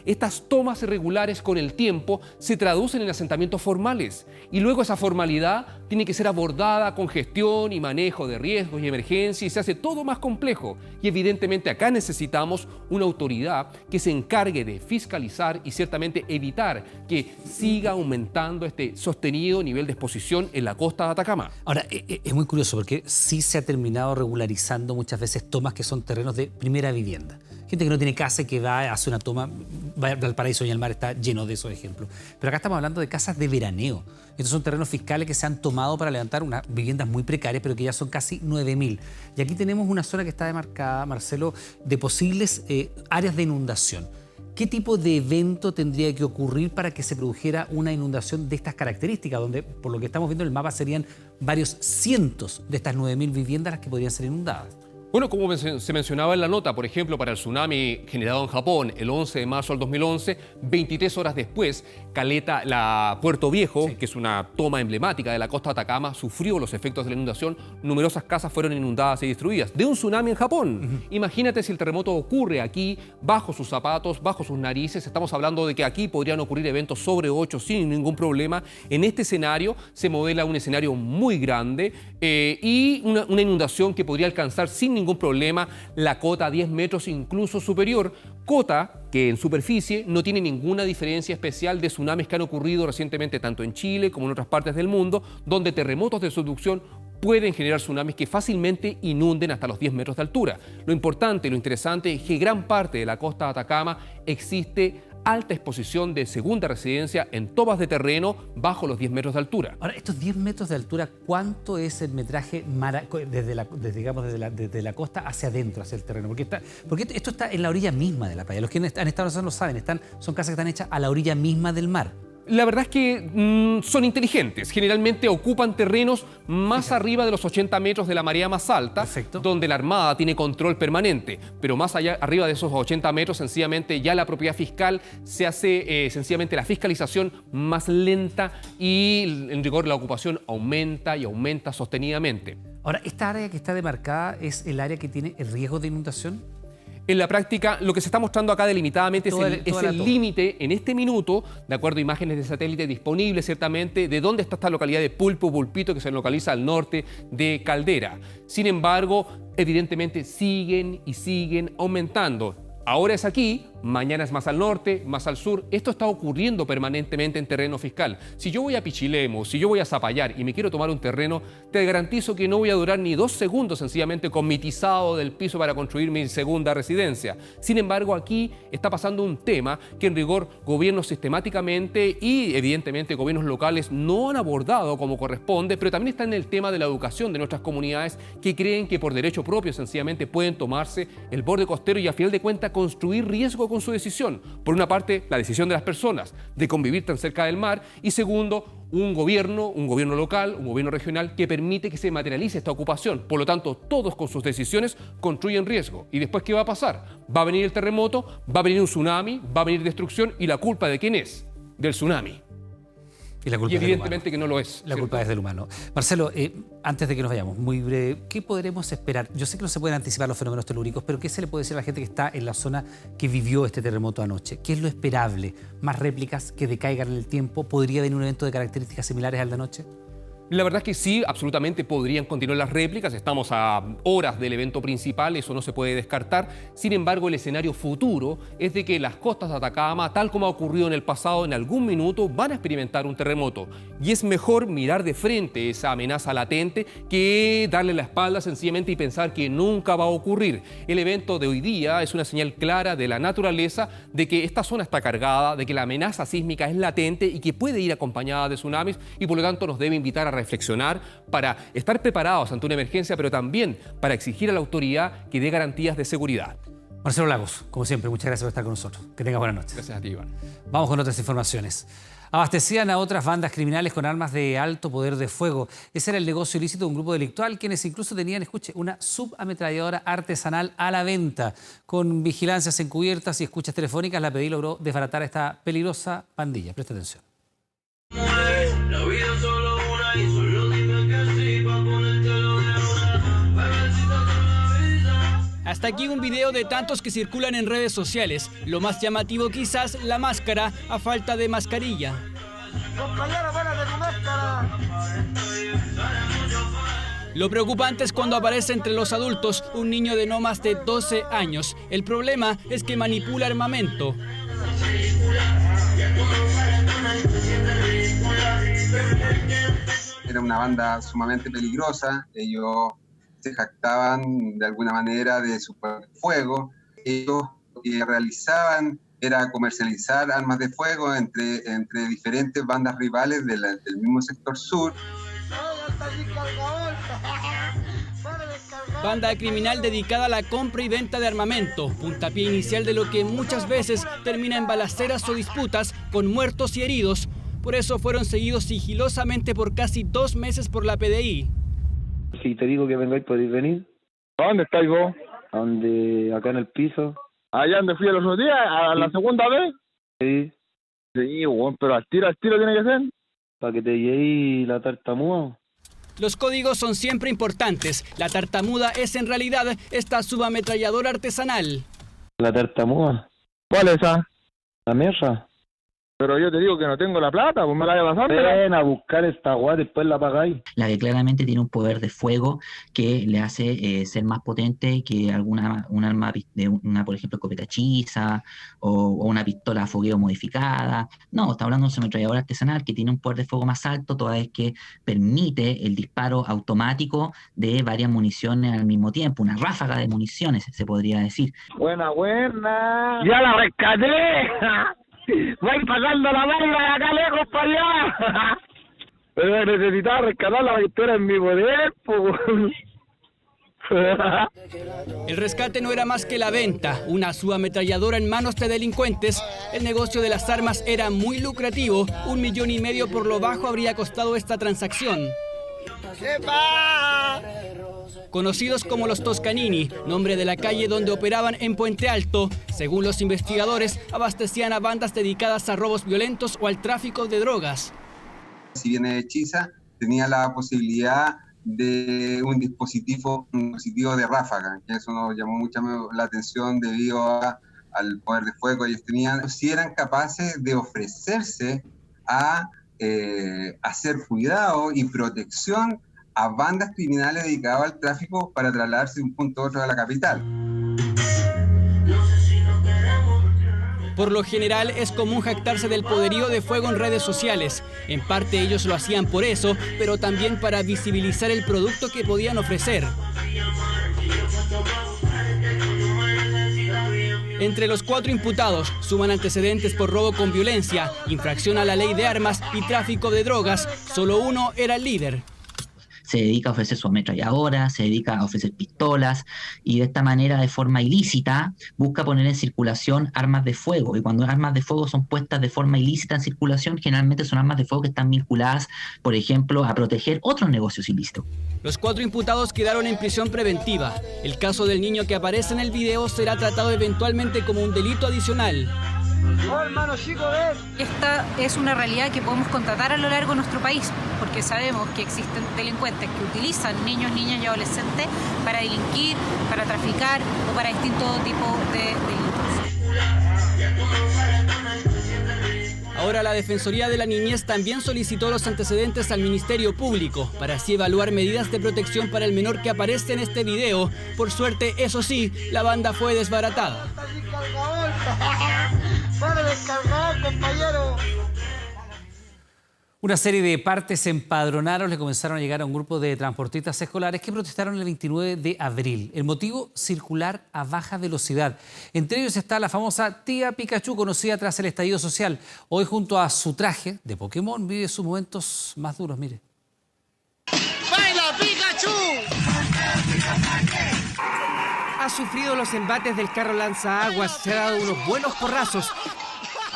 estas tomas irregulares con el tiempo se traducen en asentamientos formales y luego esa formalidad tiene que ser abordada con gestión y manejo de riesgos y emergencia y se hace todo más complejo. Y evidentemente acá necesitamos una autoridad que se encargue de fiscalizar y ciertamente evitar que siga aumentando este sostenido nivel de exposición en la costa de Atacama. Ahora, es muy curioso porque sí se ha terminado regularizando muchas veces tomas que son terrenos de primera vivienda. Gente que no tiene casa y que va, hace una toma, Valparaíso y el mar está lleno de esos ejemplos. Pero acá estamos hablando de casas de veraneo. Estos son terrenos fiscales que se han tomado para levantar unas viviendas muy precarias, pero que ya son casi 9.000. Y aquí tenemos una zona que está demarcada, Marcelo, de posibles áreas de inundación. ¿Qué tipo de evento tendría que ocurrir para que se produjera una inundación de estas características? Donde, por lo que estamos viendo en el mapa, serían varios cientos de estas 9.000 viviendas las que podrían ser inundadas. Bueno, como se mencionaba en la nota, por ejemplo, para el tsunami generado en Japón el 11 de marzo del 2011, 23 horas después, Puerto Viejo, que es una toma emblemática de la costa de Atacama, sufrió los efectos de la inundación. Numerosas casas fueron inundadas y destruidas. De un tsunami en Japón. Imagínate si el terremoto ocurre aquí, bajo sus zapatos, bajo sus narices. Estamos hablando de que aquí podrían ocurrir eventos sobre 8 sin ningún problema. En este escenario se modela un escenario muy grande y una inundación que podría alcanzar sin ningún problema la cota a 10 metros, incluso superior. Cota que en superficie no tiene ninguna diferencia especial de tsunamis que han ocurrido recientemente tanto en Chile como en otras partes del mundo, donde terremotos de subducción pueden generar tsunamis que fácilmente inunden hasta los 10 metros de altura. Lo importante y lo interesante es que gran parte de la costa de Atacama existe alta exposición de segunda residencia en tomas de terreno bajo los 10 metros de altura. Ahora, estos 10 metros de altura, ¿cuánto es el metraje desde la costa hacia adentro, hacia el terreno? Porque esto está en la orilla misma de la playa. Los que han estado en esa zona lo saben, son casas que están hechas a la orilla misma del mar. La verdad es que son inteligentes. Generalmente ocupan terrenos más arriba de los 80 metros de la marea más alta, donde la Armada tiene control permanente. Pero más allá, arriba de esos 80 metros, sencillamente ya la propiedad fiscal se hace sencillamente la fiscalización más lenta y en rigor la ocupación aumenta y aumenta sostenidamente. Ahora, ¿esta área que está demarcada es el área que tiene el riesgo de inundación? En la práctica, lo que se está mostrando acá delimitadamente es el límite en este minuto, de acuerdo a imágenes de satélite disponibles ciertamente, de dónde está esta localidad de Pulpulpito, que se localiza al norte de Caldera. Sin embargo, evidentemente siguen y siguen aumentando. Ahora es aquí, mañana es más al norte, más al sur. Esto está ocurriendo permanentemente en terreno fiscal. Si yo voy a Pichilemu, si yo voy a Zapallar y me quiero tomar un terreno, te garantizo que no voy a durar ni 2 segundos sencillamente con mi tizado del piso para construir mi segunda residencia. Sin embargo, aquí está pasando un tema que en rigor gobiernos sistemáticamente y evidentemente gobiernos locales no han abordado como corresponde, pero también está en el tema de la educación de nuestras comunidades que creen que por derecho propio sencillamente pueden tomarse el borde costero y a final de cuentas construir riesgo con su decisión. Por una parte, la decisión de las personas de convivir tan cerca del mar y segundo, un gobierno local, un gobierno regional que permite que se materialice esta ocupación. Por lo tanto, todos con sus decisiones construyen riesgo. ¿Y después qué va a pasar? Va a venir el terremoto, va a venir un tsunami, va a venir destrucción y la culpa ¿de quién es? Del tsunami. Y evidentemente que no lo es. La culpa es del humano. Marcelo, antes de que nos vayamos, muy breve, ¿qué podremos esperar? Yo sé que no se pueden anticipar los fenómenos telúricos, pero ¿qué se le puede decir a la gente que está en la zona que vivió este terremoto anoche? ¿Qué es lo esperable? ¿Más réplicas que decaigan en el tiempo? ¿Podría venir un evento de características similares al de anoche? La verdad es que sí, absolutamente podrían continuar las réplicas. Estamos a horas del evento principal, eso no se puede descartar. Sin embargo, el escenario futuro es de que las costas de Atacama, tal como ha ocurrido en el pasado, en algún minuto van a experimentar un terremoto. Y es mejor mirar de frente esa amenaza latente que darle la espalda sencillamente y pensar que nunca va a ocurrir. El evento de hoy día es una señal clara de la naturaleza de que esta zona está cargada, de que la amenaza sísmica es latente y que puede ir acompañada de tsunamis y por lo tanto nos debe invitar a reflexionar para estar preparados ante una emergencia, pero también para exigir a la autoridad que dé garantías de seguridad. Marcelo Lagos, como siempre, muchas gracias por estar con nosotros. Que tengas buenas noches. Gracias a ti, Iván. Vamos con otras informaciones. Abastecían a otras bandas criminales con armas de alto poder de fuego. Ese era el negocio ilícito de un grupo delictual, quienes incluso tenían, escuche, una subametralladora artesanal a la venta. Con vigilancias encubiertas y escuchas telefónicas, la PDI logró desbaratar a esta peligrosa pandilla. Presta atención. La vida solo una y solo dime que sí pa' ponértelo de una. Hasta aquí un video de tantos que circulan en redes sociales. Lo más llamativo quizás la máscara a falta de mascarilla. Compañera, buena de tu máscara. Lo preocupante es cuando aparece entre los adultos un niño de no más de 12 años. El problema es que manipula armamento. Era una banda sumamente peligrosa, ellos se jactaban de alguna manera de su fuego. Ellos lo que realizaban era comercializar armas de fuego entre diferentes bandas rivales del mismo sector sur. Banda criminal dedicada a la compra y venta de armamento, puntapié inicial de lo que muchas veces termina en balaceras o disputas con muertos y heridos. Por eso fueron seguidos sigilosamente por casi 2 meses por la PDI. Si te digo que vengáis, ¿podéis venir? ¿A dónde estáis vos? ¿A dónde? Acá en el piso. ¿Allá donde fui el otro día? ¿A la segunda vez? Sí. Sí, bueno, pero al tiro tiene que ser. Para que te llegue la tartamuda. Los códigos son siempre importantes. La tartamuda es en realidad esta subametralladora artesanal. ¿La tartamuda? ¿Cuál es esa? ¿La mesa? Pero yo te digo que no tengo la plata, pues me la voy a pasar. Ven a buscar esta guay, después la pagáis. La que claramente tiene un poder de fuego que le hace ser más potente que un arma de por ejemplo, escopeta hechiza o una pistola a fogueo modificada. No, está hablando de un ametrallador artesanal que tiene un poder de fuego más alto, toda vez que permite el disparo automático de varias municiones al mismo tiempo, una ráfaga de municiones, se podría decir. Buena. ¡Ya la rescaté! ¡Voy pasando la bala de acá lejos para allá! Pero necesitaba rescatarla para que estuviera en mi poder, El rescate no era más que la venta, una subametralladora en manos de delincuentes. El negocio de las armas era muy lucrativo, 1,5 millones por lo bajo habría costado esta transacción. Conocidos como los Toscanini, nombre de la calle donde operaban en Puente Alto, según los investigadores, abastecían a bandas dedicadas a robos violentos o al tráfico de drogas. Si bien es hechiza, tenía la posibilidad de un dispositivo de ráfaga, que eso nos llamó mucho la atención debido al poder de fuego. Ellos si eran capaces de ofrecerse a hacer cuidado y protección a bandas criminales dedicadas al tráfico para trasladarse de un punto a otro de la capital. Por lo general es común jactarse del poderío de fuego en redes sociales. En parte ellos lo hacían por eso, pero también para visibilizar el producto que podían ofrecer. Entre los 4 imputados suman antecedentes por robo con violencia, infracción a la ley de armas y tráfico de drogas. Solo uno era el líder. Se dedica a ofrecer su ametralladora, se dedica a ofrecer pistolas y de esta manera, de forma ilícita, busca poner en circulación armas de fuego. Y cuando armas de fuego son puestas de forma ilícita en circulación, generalmente son armas de fuego que están vinculadas, por ejemplo, a proteger otros negocios ilícitos. Los 4 imputados quedaron en prisión preventiva. El caso del niño que aparece en el video será tratado eventualmente como un delito adicional. Esta es una realidad que podemos constatar a lo largo de nuestro país, porque sabemos que existen delincuentes que utilizan niños, niñas y adolescentes para delinquir, para traficar o para distintos tipos de delitos. Ahora la Defensoría de la Niñez también solicitó los antecedentes al Ministerio Público para así evaluar medidas de protección para el menor que aparece en este video. Por suerte, eso sí, la banda fue desbaratada. ¡Para descargar, compañero! Una serie de partes empadronados le comenzaron a llegar a un grupo de transportistas escolares que protestaron el 29 de abril. El motivo, circular a baja velocidad. Entre ellos está la famosa tía Pikachu, conocida tras el estallido social. Hoy, junto a su traje de Pokémon, vive sus momentos más duros. Mire. ¡Baila, Pikachu! Ha sufrido los embates del carro lanzaaguas, se ha dado unos buenos porrazos.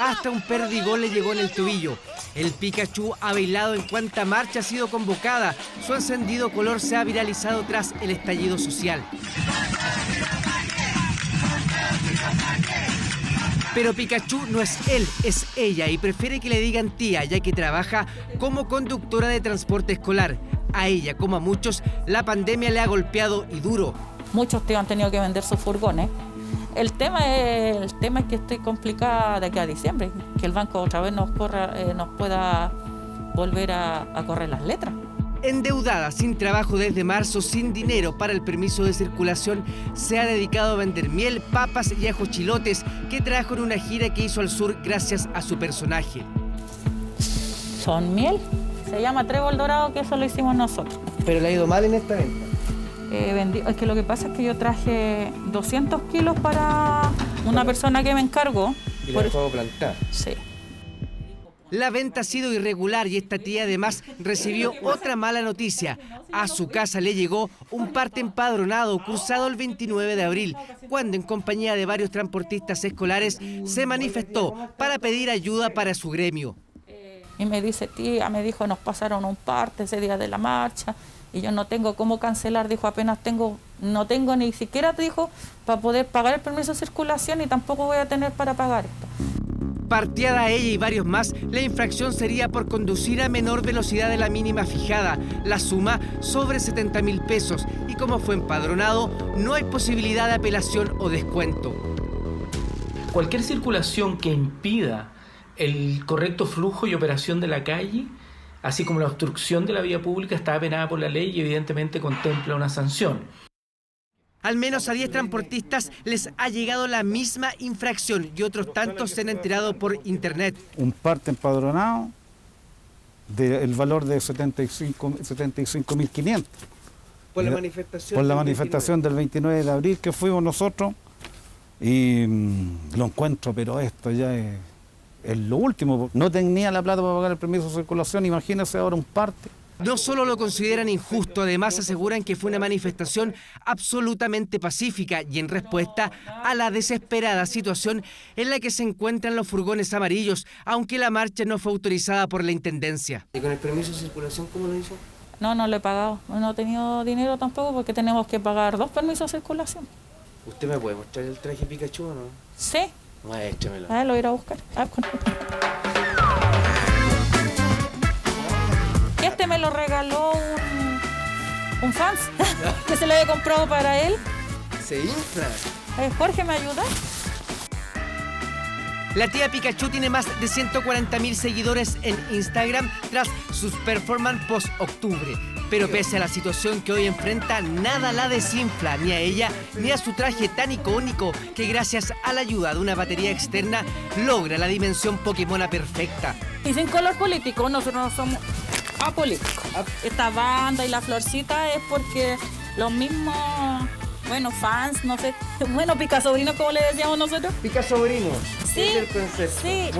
Hasta un perdigón le llegó en el tobillo. El Pikachu ha bailado en cuanta marcha ha sido convocada. Su encendido color se ha viralizado tras el estallido social. Pero Pikachu no es él, es ella y prefiere que le digan tía, ya que trabaja como conductora de transporte escolar. A ella, como a muchos, la pandemia le ha golpeado y duro. Muchos tíos han tenido que vender sus furgones. El tema es que estoy complicada de aquí a diciembre, que el banco otra vez nos pueda volver a correr las letras. Endeudada, sin trabajo desde marzo, sin dinero para el permiso de circulación, se ha dedicado a vender miel, papas y ajochilotes que trajo en una gira que hizo al sur gracias a su personaje. Son miel, se llama trébol dorado, que eso lo hicimos nosotros. ¿Pero le ha ido mal en esta venta? Es que lo que pasa es que yo traje 200 kilos para una persona que me encargó. ¿Y la dejó plantar? Sí. La venta ha sido irregular y esta tía además recibió otra mala noticia. A su casa le llegó un parte empadronado cruzado el 29 de abril, cuando en compañía de varios transportistas escolares se manifestó para pedir ayuda para su gremio. Y me dice, tía, me dijo, nos pasaron un parte ese día de la marcha. Y yo no tengo cómo cancelar, dijo, no tengo ni siquiera, dijo, para poder pagar el permiso de circulación y tampoco voy a tener para pagar esto. Partiada ella y varios más, la infracción sería por conducir a menor velocidad de la mínima fijada. La suma sobre 70.000 pesos y como fue empadronado, no hay posibilidad de apelación o descuento. Cualquier circulación que impida El correcto flujo y operación de la calle, así como la obstrucción de la vía pública, está penada por la ley y evidentemente contempla una sanción. Al menos a 10 transportistas les ha llegado la misma infracción y otros tantos se han enterado por internet. Un parte empadronado del valor de 75.500. Por la manifestación. Por la manifestación del 29 de abril que fuimos nosotros. Y lo encuentro, pero esto ya es lo último. No tenía la plata para pagar el permiso de circulación, imagínense ahora un parte. No solo lo consideran injusto, además aseguran que fue una manifestación absolutamente pacífica y en respuesta a la desesperada situación en la que se encuentran los furgones amarillos, aunque la marcha no fue autorizada por la Intendencia. ¿Y con el permiso de circulación cómo lo hizo? No lo he pagado. No he tenido dinero tampoco porque tenemos que pagar 2 permisos de circulación. ¿Usted me puede mostrar el traje Pikachu o no? Sí. Muéstramelo. Lo voy a ir a buscar. Este me lo regaló un fans que se lo había comprado para él. Se infla. Jorge, ¿me ayuda? La tía Pikachu tiene más de 140.000 seguidores en Instagram tras sus performances post-octubre. Pero pese a la situación que hoy enfrenta, nada la desinfla, ni a ella ni a su traje tan icónico que gracias a la ayuda de una batería externa logra la dimensión Pokémona perfecta. Y sin color político, nosotros no somos apolíticos. Esta banda y la florcita es porque los mismos, fans, no sé, picasobrinos como le decíamos nosotros. ¿Picasobrinos? Sí, sí,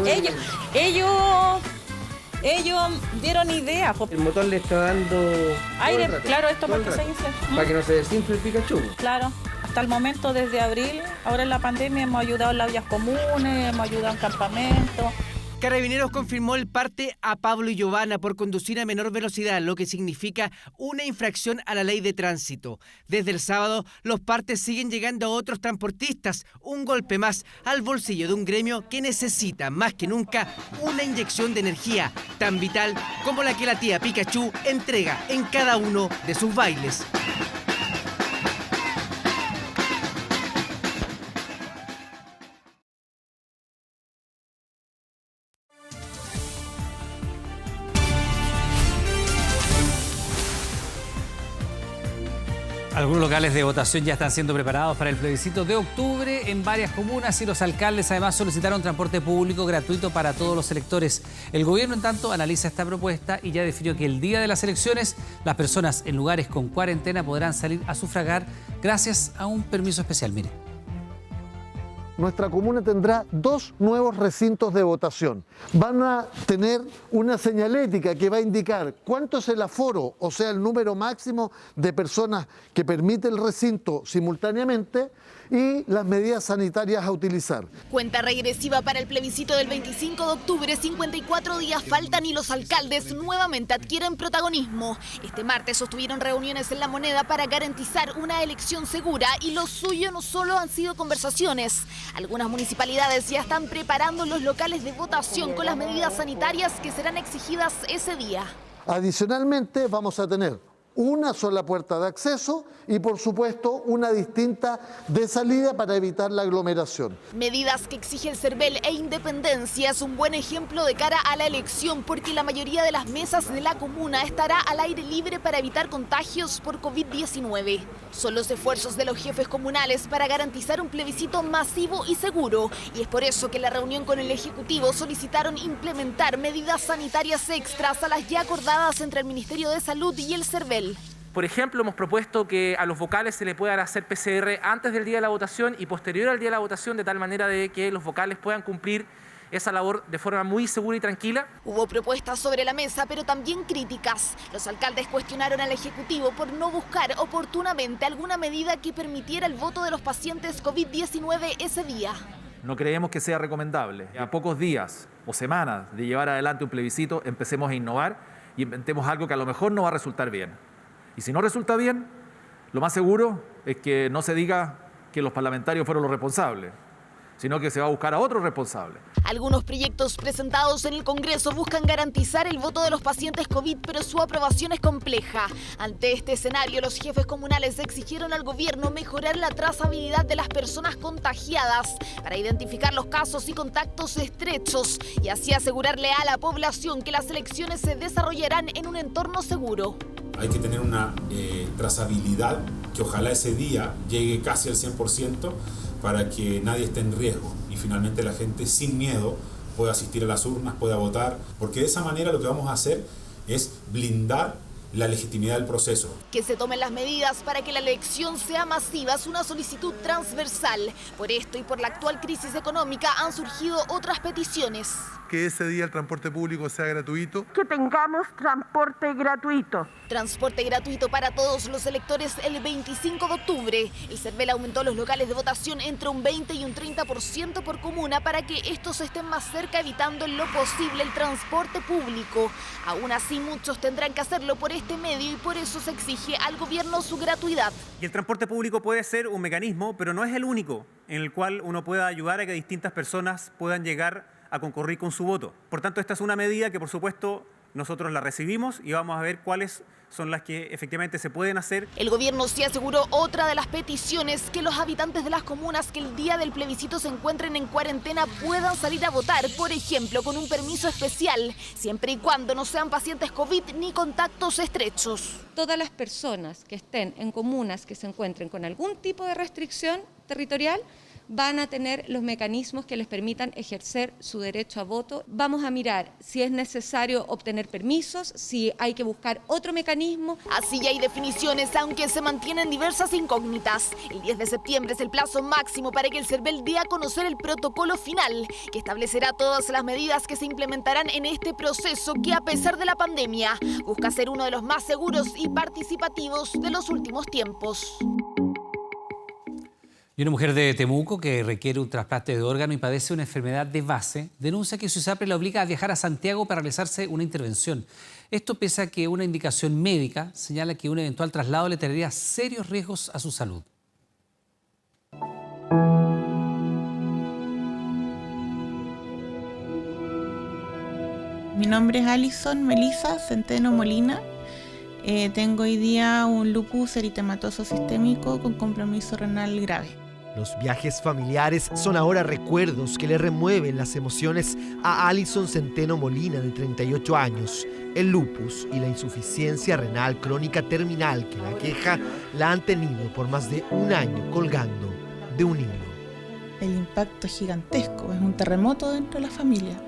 ellos dieron idea. El motor le está dando aire, claro, esto para que se infle. Para que no se desinfle el Pikachu. Claro, hasta el momento, desde abril, ahora en la pandemia, hemos ayudado en las vías comunes, hemos ayudado en campamentos. Carabineros confirmó el parte a Pablo y Giovanna por conducir a menor velocidad, lo que significa una infracción a la ley de tránsito. Desde el sábado, los partes siguen llegando a otros transportistas, un golpe más al bolsillo de un gremio que necesita más que nunca una inyección de energía tan vital como la que la tía Pikachu entrega en cada uno de sus bailes. Algunos locales de votación ya están siendo preparados para el plebiscito de octubre en varias comunas y los alcaldes además solicitaron transporte público gratuito para todos los electores. El gobierno, en tanto, analiza esta propuesta y ya definió que el día de las elecciones las personas en lugares con cuarentena podrán salir a sufragar gracias a un permiso especial. Mire. Nuestra comuna tendrá 2 nuevos recintos de votación. Van a tener una señalética que va a indicar cuánto es el aforo, o sea, el número máximo de personas que permite el recinto simultáneamente y las medidas sanitarias a utilizar. Cuenta regresiva para el plebiscito del 25 de octubre, 54 días faltan y los alcaldes nuevamente adquieren protagonismo. Este martes sostuvieron reuniones en La Moneda para garantizar una elección segura y lo suyo no solo han sido conversaciones. Algunas municipalidades ya están preparando los locales de votación con las medidas sanitarias que serán exigidas ese día. Adicionalmente, vamos a tener una sola puerta de acceso y, por supuesto, una distinta de salida para evitar la aglomeración. Medidas que exige el CERVEL e Independencia es un buen ejemplo de cara a la elección porque la mayoría de las mesas de la comuna estará al aire libre para evitar contagios por COVID-19. Son los esfuerzos de los jefes comunales para garantizar un plebiscito masivo y seguro y es por eso que en la reunión con el Ejecutivo solicitaron implementar medidas sanitarias extras a las ya acordadas entre el Ministerio de Salud y el CERVEL. Por ejemplo, hemos propuesto que a los vocales se le puedan hacer PCR antes del día de la votación y posterior al día de la votación, de tal manera de que los vocales puedan cumplir esa labor de forma muy segura y tranquila. Hubo propuestas sobre la mesa, pero también críticas. Los alcaldes cuestionaron al Ejecutivo por no buscar oportunamente alguna medida que permitiera el voto de los pacientes COVID-19 ese día. No creemos que sea recomendable. A pocos días o semanas de llevar adelante un plebiscito, empecemos a innovar y inventemos algo que a lo mejor no va a resultar bien. Y si no resulta bien, lo más seguro es que no se diga que los parlamentarios fueron los responsables, sino que se va a buscar a otro responsable. Algunos proyectos presentados en el Congreso buscan garantizar el voto de los pacientes COVID, pero su aprobación es compleja. Ante este escenario, los jefes comunales exigieron al gobierno mejorar la trazabilidad de las personas contagiadas para identificar los casos y contactos estrechos y así asegurarle a la población que las elecciones se desarrollarán en un entorno seguro. Hay que tener una trazabilidad que ojalá ese día llegue casi al 100% para que nadie esté en riesgo y finalmente la gente sin miedo pueda asistir a las urnas, pueda votar, porque de esa manera lo que vamos a hacer es blindar la legitimidad del proceso. Que se tomen las medidas para que la elección sea masiva es una solicitud transversal. Por esto y por la actual crisis económica han surgido otras peticiones. Que ese día el transporte público sea gratuito. Que tengamos transporte gratuito. Transporte gratuito para todos los electores el 25 de octubre. El CERVEL aumentó los locales de votación entre un 20 y un 30% por comuna para que estos estén más cerca, evitando en lo posible el transporte público. Aún así, muchos tendrán que hacerlo por este medio y por eso se exige al gobierno su gratuidad. Y el transporte público puede ser un mecanismo, pero no es el único en el cual uno pueda ayudar a que distintas personas puedan llegar a concurrir con su voto. Por tanto, esta es una medida que, por supuesto, nosotros la recibimos y vamos a ver cuáles son las que efectivamente se pueden hacer. El gobierno sí aseguró otra de las peticiones, que los habitantes de las comunas que el día del plebiscito se encuentren en cuarentena puedan salir a votar, por ejemplo, con un permiso especial, siempre y cuando no sean pacientes COVID ni contactos estrechos. Todas las personas que estén en comunas que se encuentren con algún tipo de restricción territorial van a tener los mecanismos que les permitan ejercer su derecho a voto. Vamos a mirar si es necesario obtener permisos, si hay que buscar otro mecanismo. Así ya hay definiciones, aunque se mantienen diversas incógnitas. El 10 de septiembre es el plazo máximo para que el CERVEL dé a conocer el protocolo final, que establecerá todas las medidas que se implementarán en este proceso que, a pesar de la pandemia, busca ser uno de los más seguros y participativos de los últimos tiempos. Y una mujer de Temuco que requiere un trasplante de órgano y padece una enfermedad de base denuncia que su ISAPRE la obliga a viajar a Santiago para realizarse una intervención. Esto pese a que una indicación médica señala que un eventual traslado le traería serios riesgos a su salud. Mi nombre es Alison Melissa Centeno Molina. Tengo hoy día un lupus eritematoso sistémico con compromiso renal grave. Los viajes familiares son ahora recuerdos que le remueven las emociones a Alison Centeno Molina, de 38 años. El lupus y la insuficiencia renal crónica terminal que la aqueja la han tenido por más de un año colgando de un hilo. El impacto es gigantesco, es un terremoto dentro de la familia.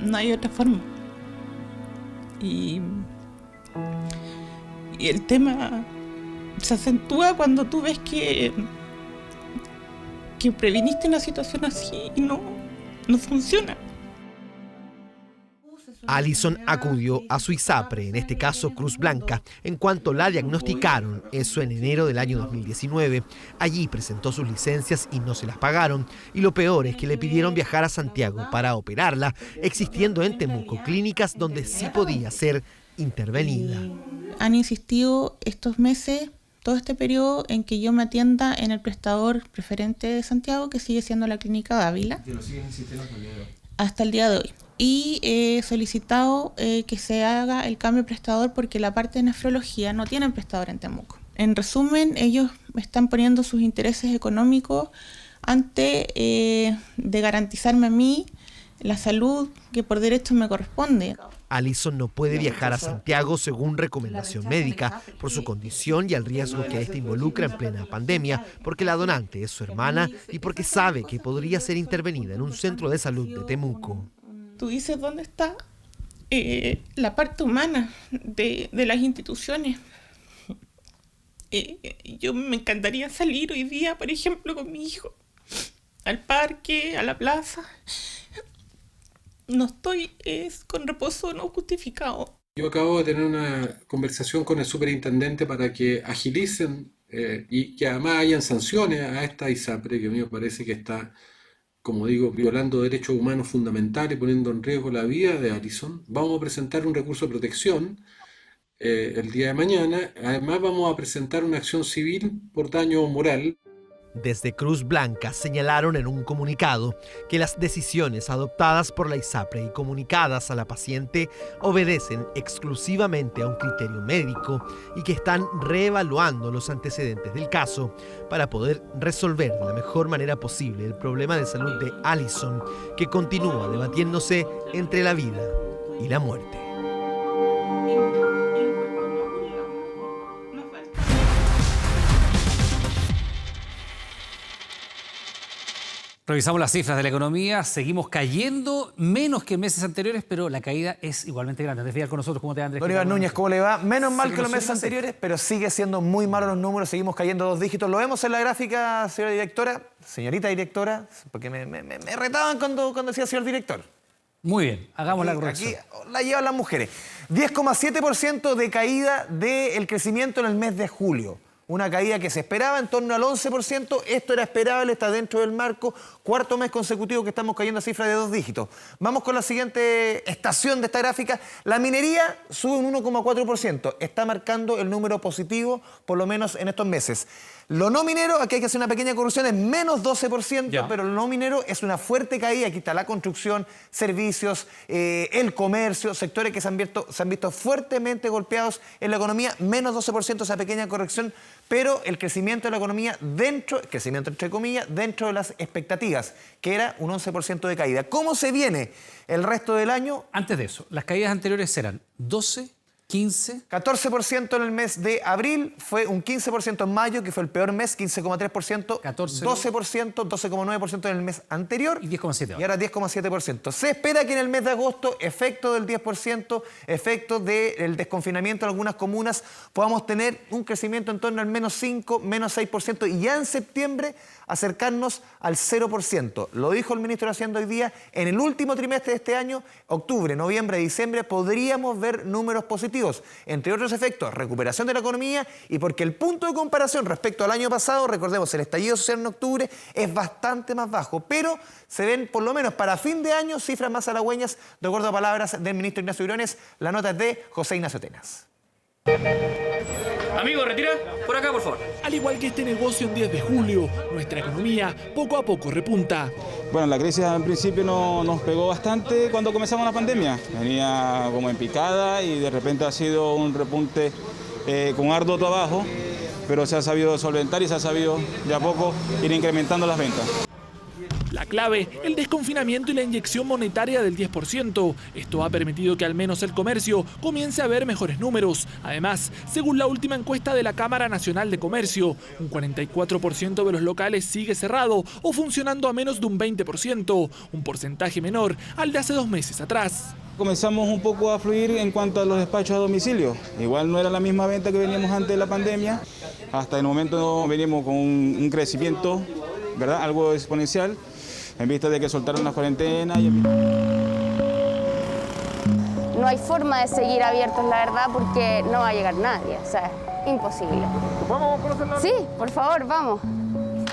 No hay otra forma. Y el tema se acentúa cuando tú ves que previniste una situación así y no funciona. Alison acudió a su ISAPRE, en este caso Cruz Blanca, en cuanto la diagnosticaron, eso en enero del año 2019. Allí presentó sus licencias y no se las pagaron. Y lo peor es que le pidieron viajar a Santiago para operarla, existiendo en Temuco clínicas donde sí podía ser intervenida. Han insistido estos meses, todo este periodo, en que yo me atienda en el prestador preferente de Santiago, que sigue siendo la Clínica Dávila, hasta el día de hoy. Y he solicitado que se haga el cambio de prestador porque la parte de nefrología no tiene prestador en Temuco. En resumen, ellos están poniendo sus intereses económicos antes de garantizarme a mí la salud que por derecho me corresponde. Alison no puede viajar a Santiago según recomendación médica por su condición y el riesgo que esta involucra en plena pandemia, porque la donante es su hermana y porque sabe que podría ser intervenida en un centro de salud de Temuco. Tú dices dónde está la parte humana de las instituciones. Yo me encantaría salir hoy día, por ejemplo, con mi hijo, al parque, a la plaza. No estoy con reposo no justificado. Yo acabo de tener una conversación con el superintendente para que agilicen y que además hayan sanciones a esta ISAPRE, que a mí me parece que está, como digo, violando derechos humanos fundamentales y poniendo en riesgo la vida de Alison. Vamos a presentar un recurso de protección el día de mañana. Además vamos a presentar una acción civil por daño moral. Desde Cruz Blanca señalaron en un comunicado que las decisiones adoptadas por la ISAPRE y comunicadas a la paciente obedecen exclusivamente a un criterio médico y que están reevaluando los antecedentes del caso para poder resolver de la mejor manera posible el problema de salud de Alison, que continúa debatiéndose entre la vida y la muerte. Revisamos las cifras de la economía, seguimos cayendo menos que en meses anteriores, pero la caída es igualmente grande. Andrés Vidal con nosotros, ¿cómo te va, Andrés? Don Iván Núñez, ¿cómo le va? Menos mal que los meses anteriores, pero sigue siendo muy malo los números, seguimos cayendo 2 dígitos. Lo vemos en la gráfica, señorita directora, porque me retaban cuando decía señor director. Muy bien, hagamos la corrección. Aquí la llevan las mujeres. 10,7% de caída del crecimiento en el mes de julio. Una caída que se esperaba en torno al 11%. Esto era esperable, está dentro del marco. 4º mes consecutivo que estamos cayendo a cifras de 2 dígitos. Vamos con la siguiente estación de esta gráfica. La minería sube un 1,4%. Está marcando el número positivo, por lo menos en estos meses. Lo no minero, aquí hay que hacer una pequeña corrección, es menos 12%, pero lo no minero es una fuerte caída. Aquí está la construcción, servicios, el comercio, sectores que se han visto fuertemente golpeados en la economía. Menos 12%, esa pequeña corrección, pero el crecimiento de la economía crecimiento entre comillas, dentro de las expectativas, que era un 11% de caída. ¿Cómo se viene el resto del año? Antes de eso, las caídas anteriores eran 12%, 15%. 14% en el mes de abril, fue un 15% en mayo, que fue el peor mes, 15,3%, 12%, 12,9% en el mes anterior y 10,7%. Y ahora 10,7%. Se espera que en el mes de agosto, efecto del 10%, efecto del desconfinamiento en algunas comunas, podamos tener un crecimiento en torno al menos 5, menos 6%, y ya en septiembre acercarnos al 0%. Lo dijo el ministro de Hacienda hoy día, en el último trimestre de este año, octubre, noviembre, diciembre, podríamos ver números positivos. Entre otros efectos, recuperación de la economía, y porque el punto de comparación respecto al año pasado, recordemos, el estallido social en octubre es bastante más bajo, pero se ven por lo menos para fin de año cifras más halagüeñas, de acuerdo a palabras del ministro Ignacio Briones. La nota es de José Ignacio Tenas. Amigo, retira. Por acá, por favor. Al igual que este negocio en 10 de julio, nuestra economía poco a poco repunta. Bueno, la crisis al principio nos pegó bastante cuando comenzamos la pandemia. Venía como en picada y de repente ha sido un repunte con arduo trabajo, pero se ha sabido solventar y se ha sabido de a poco ir incrementando las ventas. La clave, el desconfinamiento y la inyección monetaria del 10%. Esto ha permitido que al menos el comercio comience a ver mejores números. Además, según la última encuesta de la Cámara Nacional de Comercio, un 44% de los locales sigue cerrado o funcionando a menos de un 20%, un porcentaje menor al de hace 2 meses atrás. Comenzamos un poco a fluir en cuanto a los despachos a domicilio. Igual no era la misma venta que veníamos antes de la pandemia. Hasta el momento venimos con un crecimiento, ¿verdad? Algo exponencial, en vista de que soltaron la cuarentena. No hay forma de seguir abiertos, la verdad, porque no va a llegar nadie, o sea, imposible. ¿Vamos a conocerlo? Sí, por favor, vamos.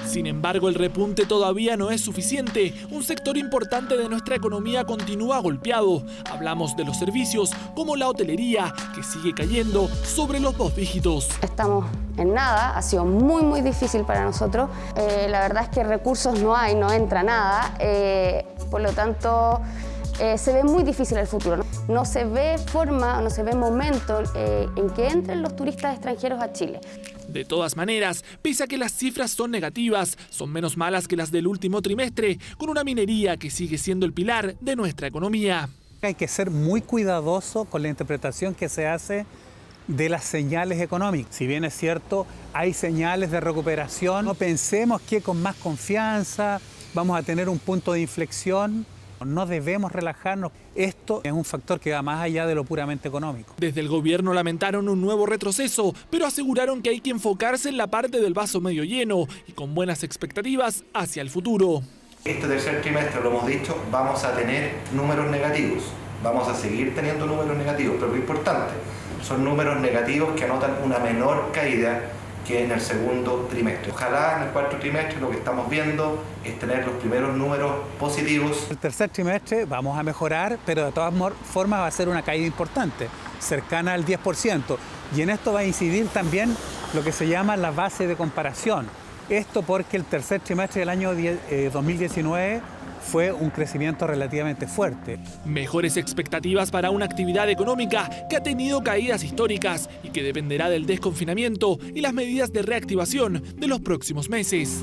Sin embargo, el repunte todavía no es suficiente. Un sector importante de nuestra economía continúa golpeado. Hablamos de los servicios, como la hotelería, que sigue cayendo sobre los 2 dígitos. Estamos en nada, ha sido muy difícil para nosotros. La verdad es que recursos no hay, no entra nada. Por lo tanto, se ve muy difícil el futuro. No se ve forma, no se ve momento en que entren los turistas extranjeros a Chile. De todas maneras, pese a que las cifras son negativas, son menos malas que las del último trimestre, con una minería que sigue siendo el pilar de nuestra economía. Hay que ser muy cuidadoso con la interpretación que se hace de las señales económicas. Si bien es cierto, hay señales de recuperación, no pensemos que con más confianza vamos a tener un punto de inflexión. No debemos relajarnos. Esto es un factor que va más allá de lo puramente económico. Desde el gobierno lamentaron un nuevo retroceso, pero aseguraron que hay que enfocarse en la parte del vaso medio lleno y con buenas expectativas hacia el futuro. Este tercer trimestre, lo hemos dicho, vamos a tener números negativos. Vamos a seguir teniendo números negativos, pero lo importante, son números negativos que anotan una menor caída que en el segundo trimestre. Ojalá en el cuarto trimestre lo que estamos viendo es tener los primeros números positivos. El tercer trimestre vamos a mejorar, pero de todas formas va a ser una caída importante, cercana al 10%. Y en esto va a incidir también lo que se llama la base de comparación. Esto porque el tercer trimestre del año 2019 fue un crecimiento relativamente fuerte. Mejores expectativas para una actividad económica que ha tenido caídas históricas y que dependerá del desconfinamiento y las medidas de reactivación de los próximos meses.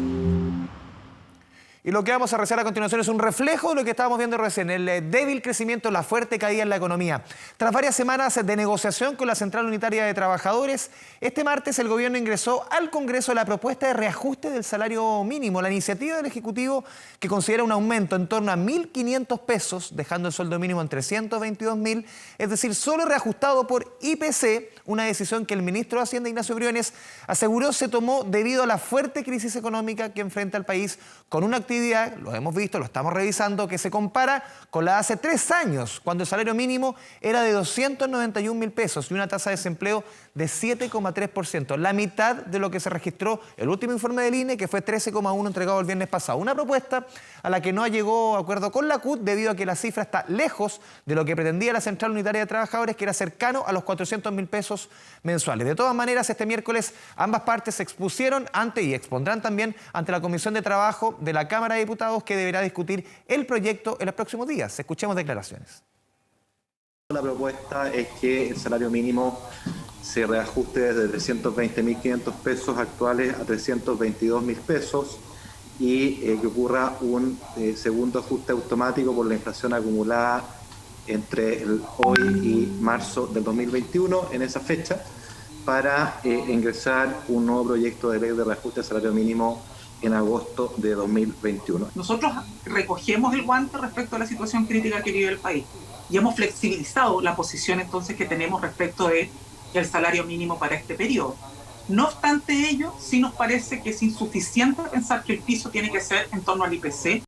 Y lo que vamos a revisar a continuación es un reflejo de lo que estábamos viendo recién, el débil crecimiento, la fuerte caída en la economía. Tras varias semanas de negociación con la Central Unitaria de Trabajadores, este martes el gobierno ingresó al Congreso la propuesta de reajuste del salario mínimo, la iniciativa del Ejecutivo que considera un aumento en torno a 1.500 pesos, dejando el sueldo mínimo en 322.000, es decir, solo reajustado por IPC, una decisión que el ministro de Hacienda, Ignacio Briones, aseguró se tomó debido a la fuerte crisis económica que enfrenta el país, con una actividad, lo hemos visto, lo estamos revisando, que se compara con la de hace 3 años, cuando el salario mínimo era de 291.000 pesos y una tasa de desempleo de 7,3%, la mitad de lo que se registró el último informe del INE, que fue 13,1 entregado el viernes pasado. Una propuesta a la que no llegó a acuerdo con la CUT debido a que la cifra está lejos de lo que pretendía la Central Unitaria de Trabajadores, que era cercano a los 400.000 pesos mensuales. De todas maneras, este miércoles ambas partes se expusieron ante y expondrán también ante la Comisión de Trabajo de la Cámara de Diputados, que deberá discutir el proyecto en los próximos días. Escuchemos declaraciones. La propuesta es que el salario mínimo se reajuste desde 320.500 pesos actuales a 322.000 pesos y que ocurra un segundo ajuste automático por la inflación acumulada entre hoy y marzo del 2021, en esa fecha, para ingresar un nuevo proyecto de ley de reajuste del salario mínimo en agosto de 2021. Nosotros recogemos el guante respecto a la situación crítica que vive el país y hemos flexibilizado la posición entonces que tenemos respecto del salario mínimo para este periodo. No obstante ello, sí nos parece que es insuficiente pensar que el piso tiene que ser en torno al IPC.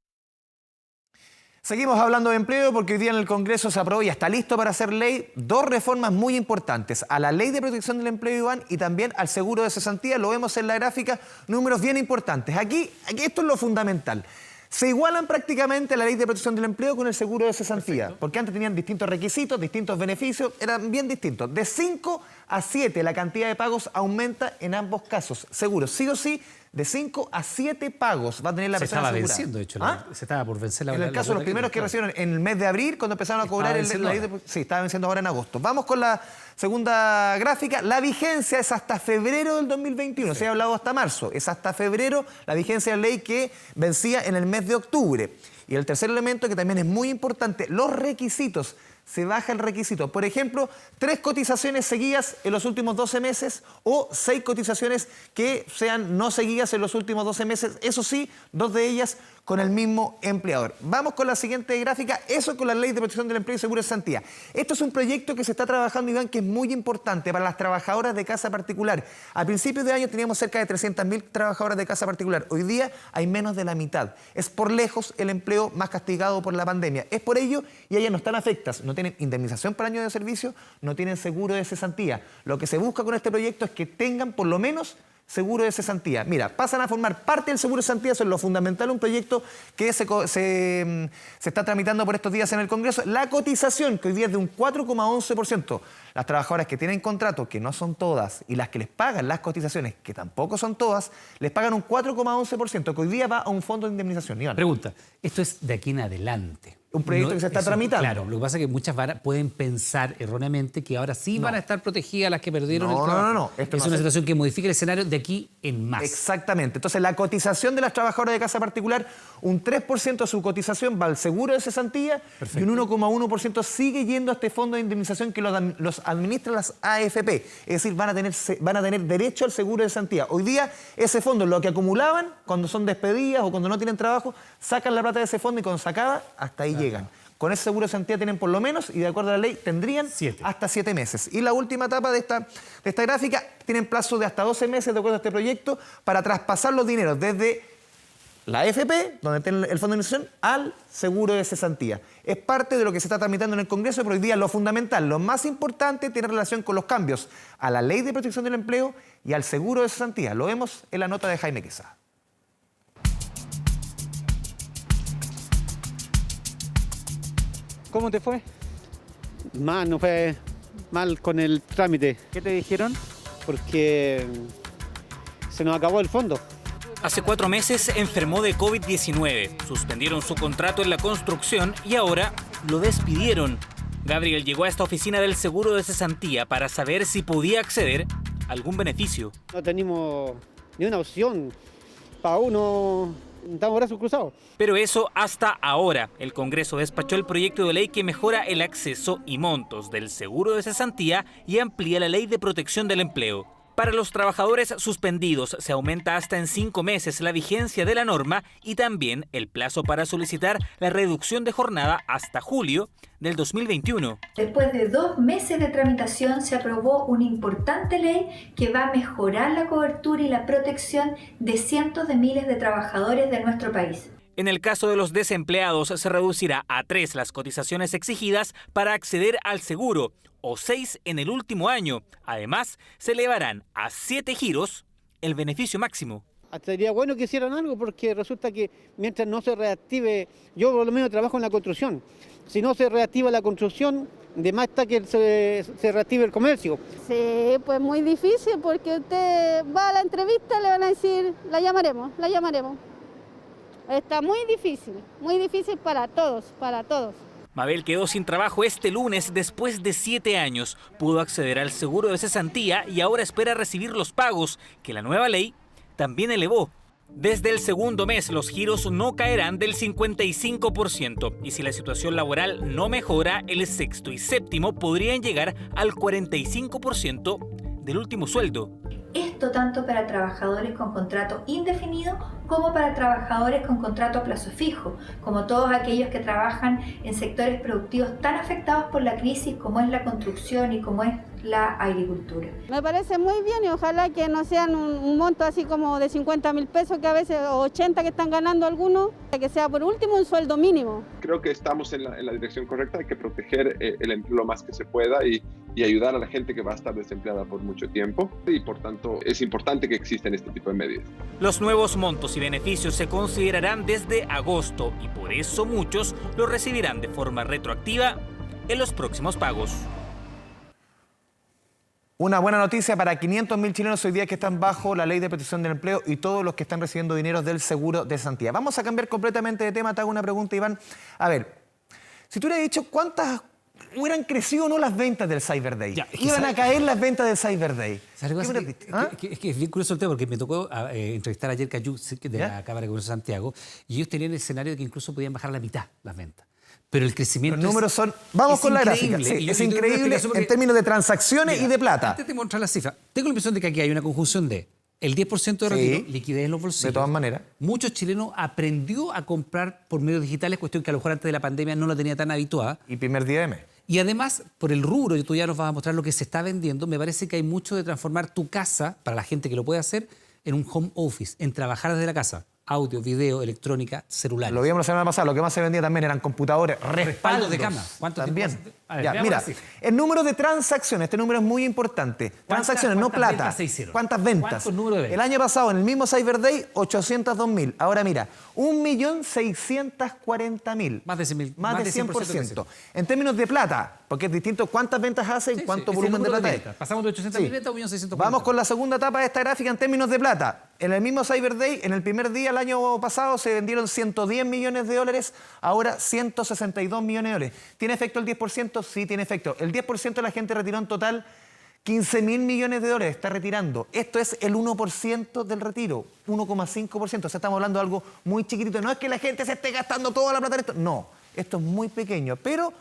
Seguimos hablando de empleo porque hoy día en el Congreso se aprobó y está listo para hacer ley 2 reformas muy importantes: a la Ley de Protección del Empleo, Iván, y también al seguro de cesantía. Lo vemos en la gráfica, números bien importantes. Aquí esto es lo fundamental. Se igualan prácticamente la Ley de Protección del Empleo con el seguro de cesantía. Perfecto. Porque antes tenían distintos requisitos, distintos beneficios, eran bien distintos. De 5 a 7 la cantidad de pagos aumenta en ambos casos. Seguro, sí o sí, de 5 a 7 pagos va a tener la persona asegurada. Se estaba venciendo, de hecho, se estaba por vencer la En el caso de los primeros que recibieron en el mes de abril, cuando empezaron a cobrar sí, estaba venciendo ahora en agosto. Vamos con la segunda gráfica. La vigencia es hasta febrero del 2021. Sí. Se ha hablado hasta marzo. Es hasta febrero la vigencia de la ley, que vencía en el mes de octubre. Y el tercer elemento, que también es muy importante, los requisitos. Se baja el requisito. Por ejemplo, 3 cotizaciones seguidas en los últimos 12 meses o 6 cotizaciones que sean no seguidas en los últimos 12 meses. Eso sí, 2 de ellas con el mismo empleador. Vamos con la siguiente gráfica. Eso con la Ley de Protección del Empleo y Seguro de Cesantía. Esto es un proyecto que se está trabajando, Iván, que es muy importante para las trabajadoras de casa particular. A principios de año teníamos cerca de 300.000 trabajadoras de casa particular. Hoy día hay menos de la mitad. Es por lejos el empleo más castigado por la pandemia. Es por ello, y ellas no están afectas, no tienen indemnización por año de servicio, no tienen seguro de cesantía. Lo que se busca con este proyecto es que tengan por lo menos seguro de cesantía. Mira, pasan a formar parte del seguro de cesantía, eso es lo fundamental, un proyecto que se está tramitando por estos días en el Congreso. La cotización, que hoy día es de un 4,11%. Las trabajadoras que tienen contrato, que no son todas, y las que les pagan las cotizaciones, que tampoco son todas, les pagan un 4,11%, que hoy día va a un fondo de indemnización. Iván. Pregunta, esto es de aquí en adelante. Un proyecto que se está tramitando. Claro, lo que pasa es que muchas pueden pensar erróneamente que ahora sí van a estar protegidas las que perdieron el trabajo. No. Esto es una situación que modifica el escenario de aquí en más. Exactamente. Entonces, la cotización de las trabajadoras de casa particular, un 3% de su cotización va al seguro de cesantía. Perfecto. Y un 1,1% sigue yendo a este fondo de indemnización que los administra las AFP. Es decir, van a tener derecho al seguro de cesantía. Hoy día, ese fondo, lo que acumulaban cuando son despedidas o cuando no tienen trabajo, sacan la plata de ese fondo y con sacada, hasta ahí llegan. Con ese seguro de cesantía tienen por lo menos, y de acuerdo a la ley, tendrían hasta 7 meses. Y la última etapa de esta gráfica, tienen plazo de hasta 12 meses, de acuerdo a este proyecto, para traspasar los dineros desde la AFP, donde tiene el fondo de indemnización, al seguro de cesantía. Es parte de lo que se está tramitando en el Congreso, pero hoy día lo fundamental, lo más importante, tiene relación con los cambios a la Ley de Protección del Empleo y al seguro de cesantía. Lo vemos en la nota de Jaime Quesada. ¿Cómo te fue? Mal, no fue mal con el trámite. ¿Qué te dijeron? Porque se nos acabó el fondo. Hace 4 meses enfermó de COVID-19, suspendieron su contrato en la construcción y ahora lo despidieron. Gabriel llegó a esta oficina del seguro de cesantía para saber si podía acceder a algún beneficio. No tenemos ni una opción, para uno estamos brazos cruzados. Pero eso hasta ahora. El Congreso despachó el proyecto de ley que mejora el acceso y montos del seguro de cesantía y amplía la ley de protección del empleo. Para los trabajadores suspendidos se aumenta hasta en 5 meses la vigencia de la norma y también el plazo para solicitar la reducción de jornada hasta julio del 2021. Después de 2 meses de tramitación se aprobó una importante ley que va a mejorar la cobertura y la protección de cientos de miles de trabajadores de nuestro país. En el caso de los desempleados se reducirá a 3 las cotizaciones exigidas para acceder al seguro o 6 en el último año. Además, se elevarán a 7 giros el beneficio máximo. Sería bueno que hicieran algo porque resulta que mientras no se reactive, yo por lo menos trabajo en la construcción, si no se reactiva la construcción, de más está que se reactive el comercio. Sí, pues muy difícil porque usted va a la entrevista y le van a decir, la llamaremos. Está muy difícil para todos. Mabel quedó sin trabajo este lunes después de 7 años. Pudo acceder al seguro de cesantía y ahora espera recibir los pagos, que la nueva ley también elevó. Desde el segundo mes los giros no caerán del 55% y si la situación laboral no mejora, el sexto y séptimo podrían llegar al 45% del último sueldo. Esto tanto para trabajadores con contrato indefinido como para trabajadores con contrato a plazo fijo, como todos aquellos que trabajan en sectores productivos tan afectados por la crisis como es la construcción y como es la agricultura. Me parece muy bien y ojalá que no sean un monto así como de 50.000 pesos que a veces, o 80 que están ganando algunos, que sea por último un sueldo mínimo. Creo que estamos en la dirección correcta, hay que proteger el empleo lo más que se pueda y ayudar a la gente que va a estar desempleada por mucho tiempo y por tanto es importante que existan este tipo de medidas. Los nuevos montos y beneficios se considerarán desde agosto y por eso muchos los recibirán de forma retroactiva en los próximos pagos. Una buena noticia para 500.000 chilenos hoy día que están bajo la ley de protección del empleo y todos los que están recibiendo dinero del seguro de cesantía. Vamos a cambiar completamente de tema. Te hago una pregunta, Iván. A ver, si tú hubieras dicho cuántas hubieran crecido o no las ventas del Cyber Day. Iban a caer las ventas del Cyber Day. Es que es bien curioso el tema porque me tocó entrevistar ayer Cayú de la Cámara de Comercio de Santiago y ellos tenían el escenario de que incluso podían bajar a la mitad las ventas. Pero el crecimiento. Los números son. Vamos con la gráfica. Sí, es increíble en términos de transacciones y de plata. Antes de mostrar la cifra, tengo la impresión de que aquí hay una conjunción de el 10% de retiro, liquidez en los bolsillos. De todas maneras. Muchos chilenos aprendió a comprar por medios digitales, cuestión que a lo mejor antes de la pandemia no la tenía tan habituada. Y primer día de mes. Y además, por el rubro, y tú ya nos vas a mostrar lo que se está vendiendo, me parece que hay mucho de transformar tu casa, para la gente que lo puede hacer, en un home office, en trabajar desde la casa. Audio, video, electrónica, celulares. Lo vimos la semana pasada, lo que más se vendía también eran computadores, respaldos de cama. ¿Cuánto también? Ver, ya, mira, el número de transacciones, este número es muy importante. Transacciones, no plata. Ventas se hicieron? ¿Cuántas ventas? ¿Cuántos números de ventas? El año pasado, en el mismo Cyber Day, 802.000. Ahora mira, 1.640.000. Más de 100.000. Más de 100%. En términos de plata, porque es distinto cuántas ventas hace y cuánto volumen de plata es. Pasamos de 800.000 ventas a 1.640.000. Vamos con la segunda etapa de esta gráfica en términos de plata. En el mismo Cyber Day, en el primer día, el año pasado, se vendieron 110 millones de dólares, ahora 162 millones de dólares. ¿Tiene efecto el 10%? Sí, tiene efecto. El 10% de la gente retiró en total 15.000 millones de dólares, está retirando. Esto es el 1% del retiro, 1,5%. O sea, estamos hablando de algo muy chiquitito. No es que la gente se esté gastando toda la plata en esto. No, esto es muy pequeño, pero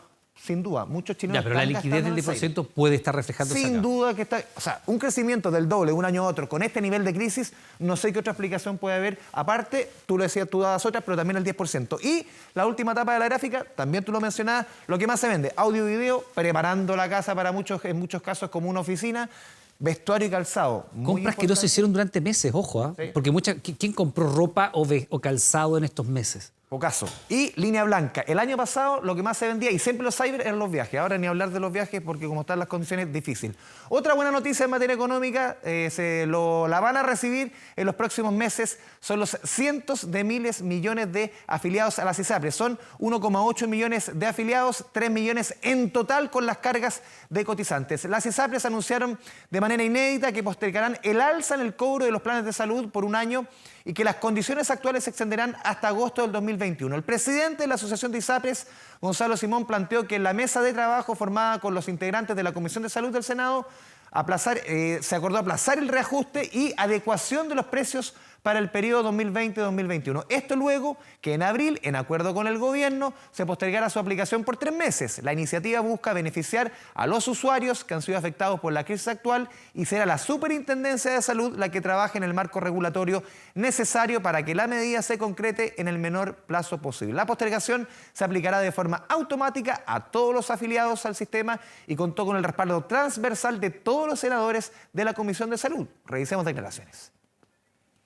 sin duda, muchos chilenos pero la liquidez del 10% puede estar reflejándose sin duda que está. O sea, un crecimiento del doble de un año a otro con este nivel de crisis, no sé qué otra explicación puede haber. Aparte, tú lo decías, tú dabas otras, pero también el 10%. Y la última etapa de la gráfica, también tú lo mencionabas, lo que más se vende, audio y video, preparando la casa para muchos, en muchos casos como una oficina. Vestuario y calzado. Compras que no se hicieron durante meses, ojo, ¿eh? Sí. Porque ¿quién compró ropa o calzado en estos meses? Pocaso. Y línea blanca. El año pasado lo que más se vendía, y siempre los cyber, eran los viajes. Ahora ni hablar de los viajes porque como están las condiciones, es difícil. Otra buena noticia en materia económica, la van a recibir en los próximos meses, son los cientos de miles, millones de afiliados a las ISAPRES. Son 1,8 millones de afiliados, 3 millones en total con las cargas de cotizantes. Las ISAPRES anunciaron de manera inédita que postergarán el alza en el cobro de los planes de salud por un año y que las condiciones actuales se extenderán hasta agosto del 2021. El presidente de la Asociación de ISAPRES, Gonzalo Simón, planteó que en la mesa de trabajo formada con los integrantes de la Comisión de Salud del Senado se acordó aplazar el reajuste y adecuación de los precios para el periodo 2020-2021. Esto luego que en abril, en acuerdo con el gobierno, se postergara su aplicación por 3 meses. La iniciativa busca beneficiar a los usuarios que han sido afectados por la crisis actual y será la Superintendencia de Salud la que trabaje en el marco regulatorio necesario para que la medida se concrete en el menor plazo posible. La postergación se aplicará de forma automática a todos los afiliados al sistema y contó con el respaldo transversal de todos los senadores de la Comisión de Salud. Revisemos declaraciones.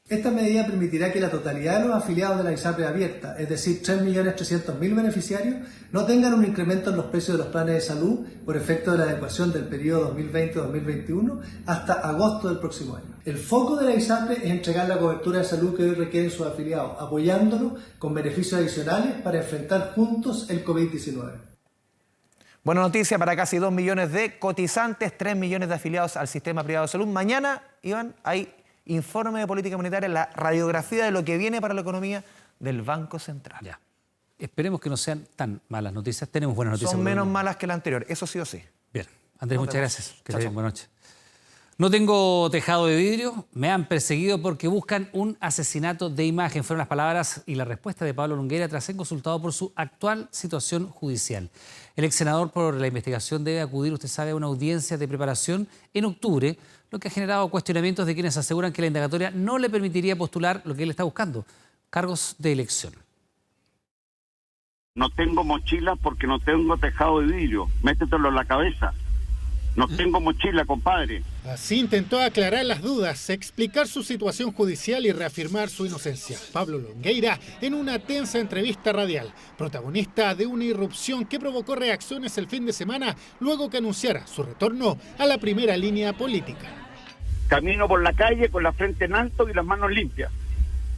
Esta medida permitirá que la totalidad de los afiliados de la ISAPRES abierta, es decir, 3.300.000 beneficiarios, no tengan un incremento en los precios de los planes de salud por efecto de la adecuación del periodo 2020-2021 hasta agosto del próximo año. El foco de la ISAPRES es entregar la cobertura de salud que hoy requieren sus afiliados, apoyándolos con beneficios adicionales para enfrentar juntos el COVID-19. Buena noticia para casi 2 millones de cotizantes, 3 millones de afiliados al sistema privado de salud. Mañana, Iván, hay informe de política monetaria, la radiografía de lo que viene para la economía del Banco Central. Ya. Esperemos que no sean tan malas noticias. Tenemos buenas noticias. Son menos malas que la anterior, eso sí o sí. Bien. Andrés, muchas gracias. Que esté bien. Buenas noches. No tengo tejado de vidrio, me han perseguido porque buscan un asesinato de imagen. Fueron las palabras y la respuesta de Pablo Longueira tras ser consultado por su actual situación judicial. El ex senador por la investigación debe acudir, usted sabe, a una audiencia de preparación en octubre, lo que ha generado cuestionamientos de quienes aseguran que la indagatoria no le permitiría postular lo que él está buscando, cargos de elección. No tengo mochila porque no tengo tejado de vidrio, métetelo en la cabeza. No tengo mochila, compadre. Así intentó aclarar las dudas, explicar su situación judicial y reafirmar su inocencia. Pablo Longueira en una tensa entrevista radial, protagonista de una irrupción que provocó reacciones el fin de semana luego que anunciara su retorno a la primera línea política. Camino por la calle con la frente en alto y las manos limpias.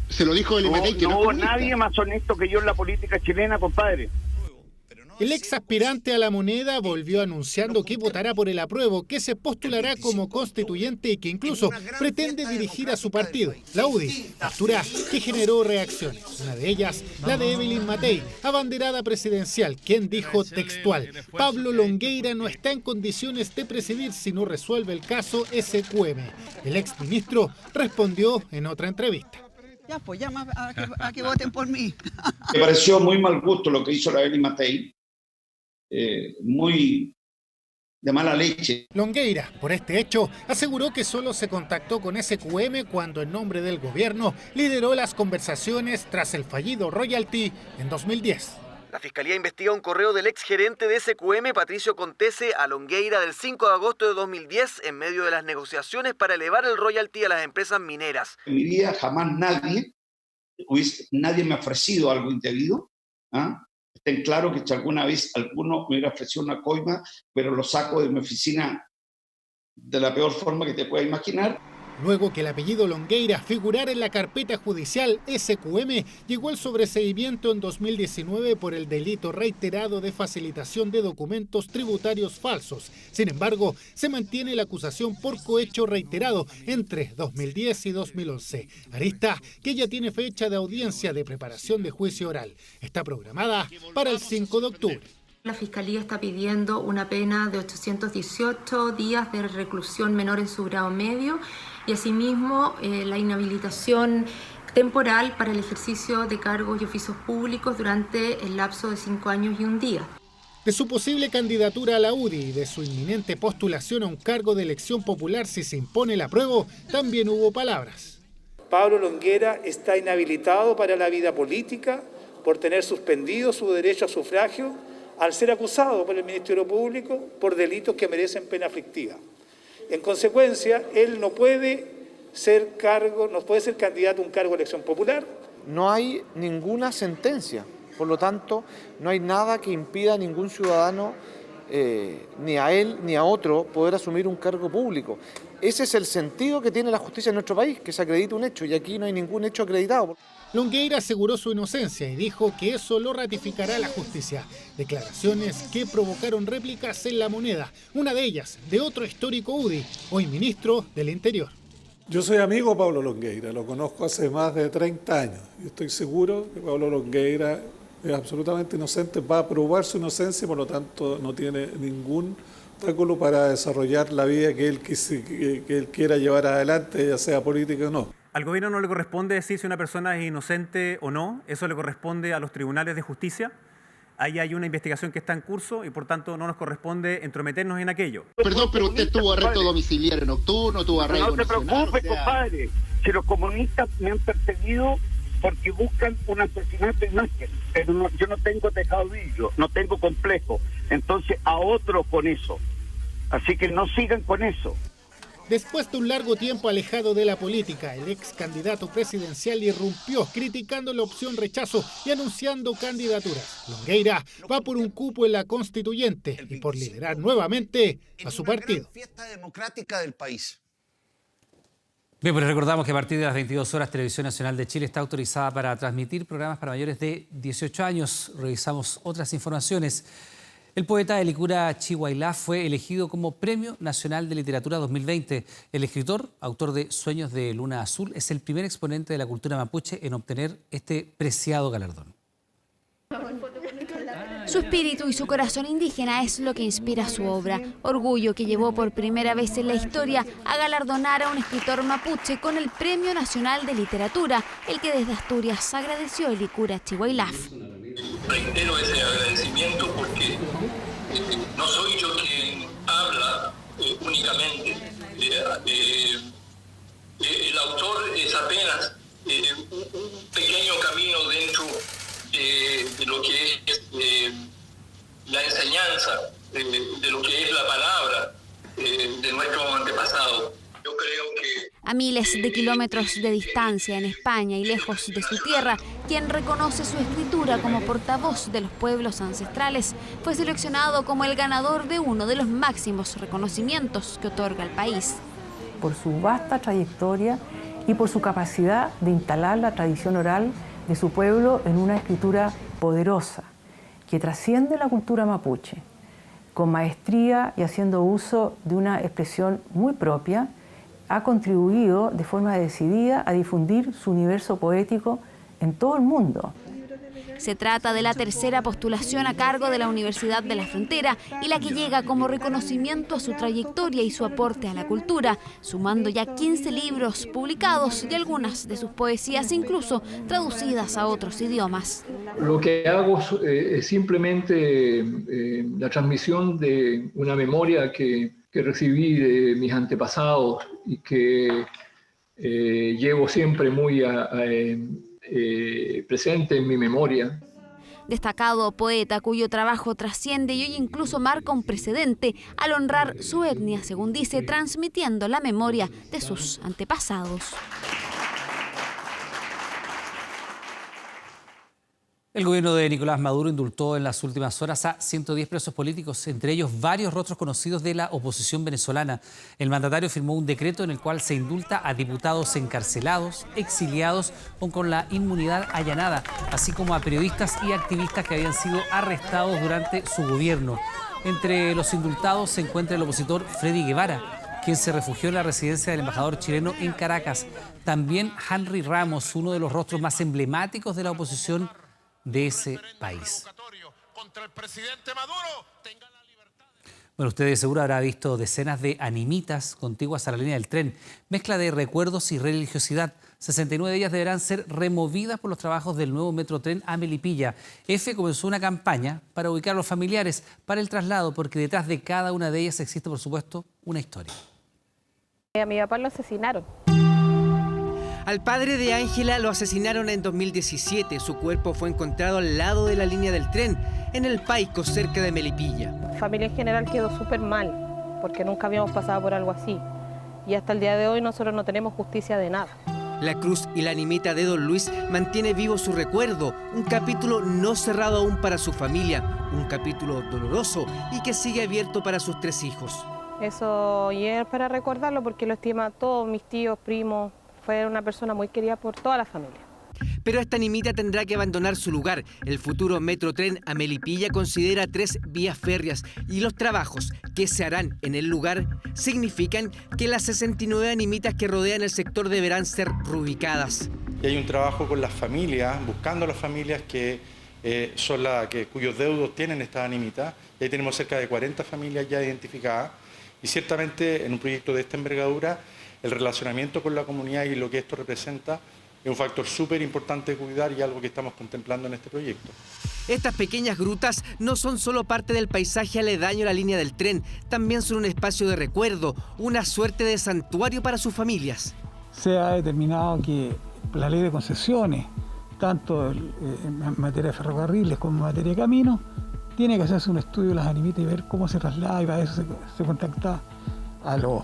Se lo dijo el IMETEI, que no hubo nadie más honesto que yo en la política chilena, compadre. El ex aspirante a la moneda volvió anunciando que votará por el apruebo, que se postulará como constituyente y que incluso pretende dirigir a su partido, la UDI, postura que generó reacciones. Una de ellas, la de Evelyn Matei, abanderada presidencial, quien dijo textual: Pablo Longueira no está en condiciones de presidir si no resuelve el caso SQM. El ex ministro respondió en otra entrevista. Ya, pues llama a que voten por mí. Me pareció muy mal gusto lo que hizo la Evelyn Matei. Muy de mala leche. Longueira, por este hecho, aseguró que solo se contactó con SQM cuando en nombre del gobierno lideró las conversaciones tras el fallido royalty en 2010. La Fiscalía investiga un correo del exgerente de SQM, Patricio Contese, a Longueira del 5 de agosto de 2010 en medio de las negociaciones para elevar el royalty a las empresas mineras. En mi vida jamás nadie me ha ofrecido algo indebido. Ten claro que si alguna vez alguno me hubiera ofrecido una coima, pero lo saco de mi oficina de la peor forma que te puedas imaginar. Luego que el apellido Longueira figurara en la carpeta judicial SQM, llegó el sobreseimiento en 2019 por el delito reiterado de facilitación de documentos tributarios falsos. Sin embargo, se mantiene la acusación por cohecho reiterado entre 2010 y 2011. Arista que ya tiene fecha de audiencia de preparación de juicio oral. Está programada para el 5 de octubre. La Fiscalía está pidiendo una pena de 818 días de reclusión menor en su grado medio y asimismo la inhabilitación temporal para el ejercicio de cargos y oficios públicos durante el lapso de 5 años y 1 día. De su posible candidatura a la UDI y de su inminente postulación a un cargo de elección popular si se impone el apruebo, también hubo palabras. Pablo Longueira está inhabilitado para la vida política por tener suspendido su derecho a sufragio al ser acusado por el Ministerio Público por delitos que merecen pena aflictiva. En consecuencia, él no puede ser candidato a un cargo de elección popular no hay ninguna sentencia. Por lo tanto, no hay nada que impida a ningún ciudadano, ni a él ni a otro, poder asumir un cargo público. Ese es el sentido que tiene la justicia en nuestro país, que se acredite un hecho, y aquí no hay ningún hecho acreditado. Longueira aseguró su inocencia y dijo que eso lo ratificará la justicia. Declaraciones que provocaron réplicas en La Moneda, una de ellas de otro histórico UDI, hoy ministro del Interior. Yo soy amigo de Pablo Longueira, lo conozco hace más de 30 años y estoy seguro que Pablo Longueira es absolutamente inocente, va a probar su inocencia y por lo tanto no tiene ningún obstáculo para desarrollar la vida que él quiera llevar adelante, ya sea política o no. Al gobierno no le corresponde decir si una persona es inocente o no, eso le corresponde a los tribunales de justicia. Ahí hay una investigación que está en curso y por tanto no nos corresponde entrometernos en aquello. Perdón, pero usted tuvo arresto domiciliario nocturno, tuvo arresto nacional. No te preocupes, compadre. Si los comunistas me han perseguido porque buscan un asesinato imagen, pero no, yo no tengo tejado de vidrio, no tengo complejo. Entonces a otros con eso. Así que no sigan con eso. Después de un largo tiempo alejado de la política, el ex candidato presidencial irrumpió criticando la opción rechazo y anunciando candidaturas. Longueira va por un cupo en la constituyente y por liderar nuevamente a su partido. Fiesta democrática del país. Bien, pues recordamos que a partir de las 22 horas Televisión Nacional de Chile está autorizada para transmitir programas para mayores de 18 años. Revisamos otras informaciones. El poeta de Licura Chihuahua fue elegido como Premio Nacional de Literatura 2020. El escritor, autor de Sueños de Luna Azul, es el primer exponente de la cultura mapuche en obtener este preciado galardón. Su espíritu y su corazón indígena es lo que inspira su obra. Orgullo que llevó por primera vez en la historia a galardonar a un escritor mapuche con el Premio Nacional de Literatura, el que desde Asturias agradeció el Licura Chihuahua. Reitero ese agradecimiento porque no soy yo quien habla únicamente. El autor es apenas un pequeño camino dentro de lo que es la enseñanza, de lo que es la palabra de nuestro antepasado. Yo creo que a miles de kilómetros de distancia en España y lejos de su tierra, quien reconoce su escritura como portavoz de los pueblos ancestrales, fue seleccionado como el ganador de uno de los máximos reconocimientos que otorga el país. Por su vasta trayectoria y por su capacidad de instalar la tradición oral de su pueblo en una escritura poderosa, que trasciende la cultura mapuche, con maestría y haciendo uso de una expresión muy propia, ha contribuido de forma decidida a difundir su universo poético en todo el mundo. Se trata de la tercera postulación a cargo de la Universidad de la Frontera y la que llega como reconocimiento a su trayectoria y su aporte a la cultura, sumando ya 15 libros publicados y algunas de sus poesías incluso traducidas a otros idiomas. Lo que hago es simplemente la transmisión de una memoria que recibí de mis antepasados y que llevo siempre muy presente en mi memoria. Destacado poeta cuyo trabajo trasciende y hoy incluso marca un precedente al honrar su etnia, según dice, transmitiendo la memoria de sus antepasados. El gobierno de Nicolás Maduro indultó en las últimas horas a 110 presos políticos, entre ellos varios rostros conocidos de la oposición venezolana. El mandatario firmó un decreto en el cual se indulta a diputados encarcelados, exiliados o con la inmunidad allanada, así como a periodistas y activistas que habían sido arrestados durante su gobierno. Entre los indultados se encuentra el opositor Freddy Guevara, quien se refugió en la residencia del embajador chileno en Caracas. También Henry Ramos, uno de los rostros más emblemáticos de la oposición de ese país. Bueno, usted de seguro habrá visto decenas de animitas contiguas a la línea del tren, mezcla de recuerdos y religiosidad. 69 de ellas deberán ser removidas por los trabajos del nuevo metrotren a Melipilla. EFE comenzó una campaña para ubicar a los familiares para el traslado, porque detrás de cada una de ellas existe, por supuesto, una historia. A mi papá lo asesinaron. Al padre de Ángela lo asesinaron en 2017. Su cuerpo fue encontrado al lado de la línea del tren, en el Paico, cerca de Melipilla. La familia en general quedó súper mal, porque nunca habíamos pasado por algo así. Y hasta el día de hoy nosotros no tenemos justicia de nada. La cruz y la animita de Don Luis mantiene vivo su recuerdo, un capítulo no cerrado aún para su familia, un capítulo doloroso y que sigue abierto para sus 3 hijos. Eso y es para recordarlo porque lo estima todos mis tíos, primos. Fue una persona muy querida por toda la familia. Pero esta animita tendrá que abandonar su lugar. El futuro Metrotren a Melipilla considera 3 vías férreas y los trabajos que se harán en el lugar significan que las 69 animitas que rodean el sector deberán ser reubicadas. Y hay un trabajo con las familias, buscando a las familias que son cuyos deudos tienen estas animitas. Y ahí tenemos cerca de 40 familias ya identificadas. Y ciertamente en un proyecto de esta envergadura, el relacionamiento con la comunidad y lo que esto representa es un factor súper importante de cuidar y algo que estamos contemplando en este proyecto. Estas pequeñas grutas no son solo parte del paisaje aledaño a la línea del tren, también son un espacio de recuerdo, una suerte de santuario para sus familias. Se ha determinado que la ley de concesiones, tanto en materia de ferrocarriles como en materia de caminos, tiene que hacerse un estudio de las animitas y ver cómo se traslada, y para eso se contacta a los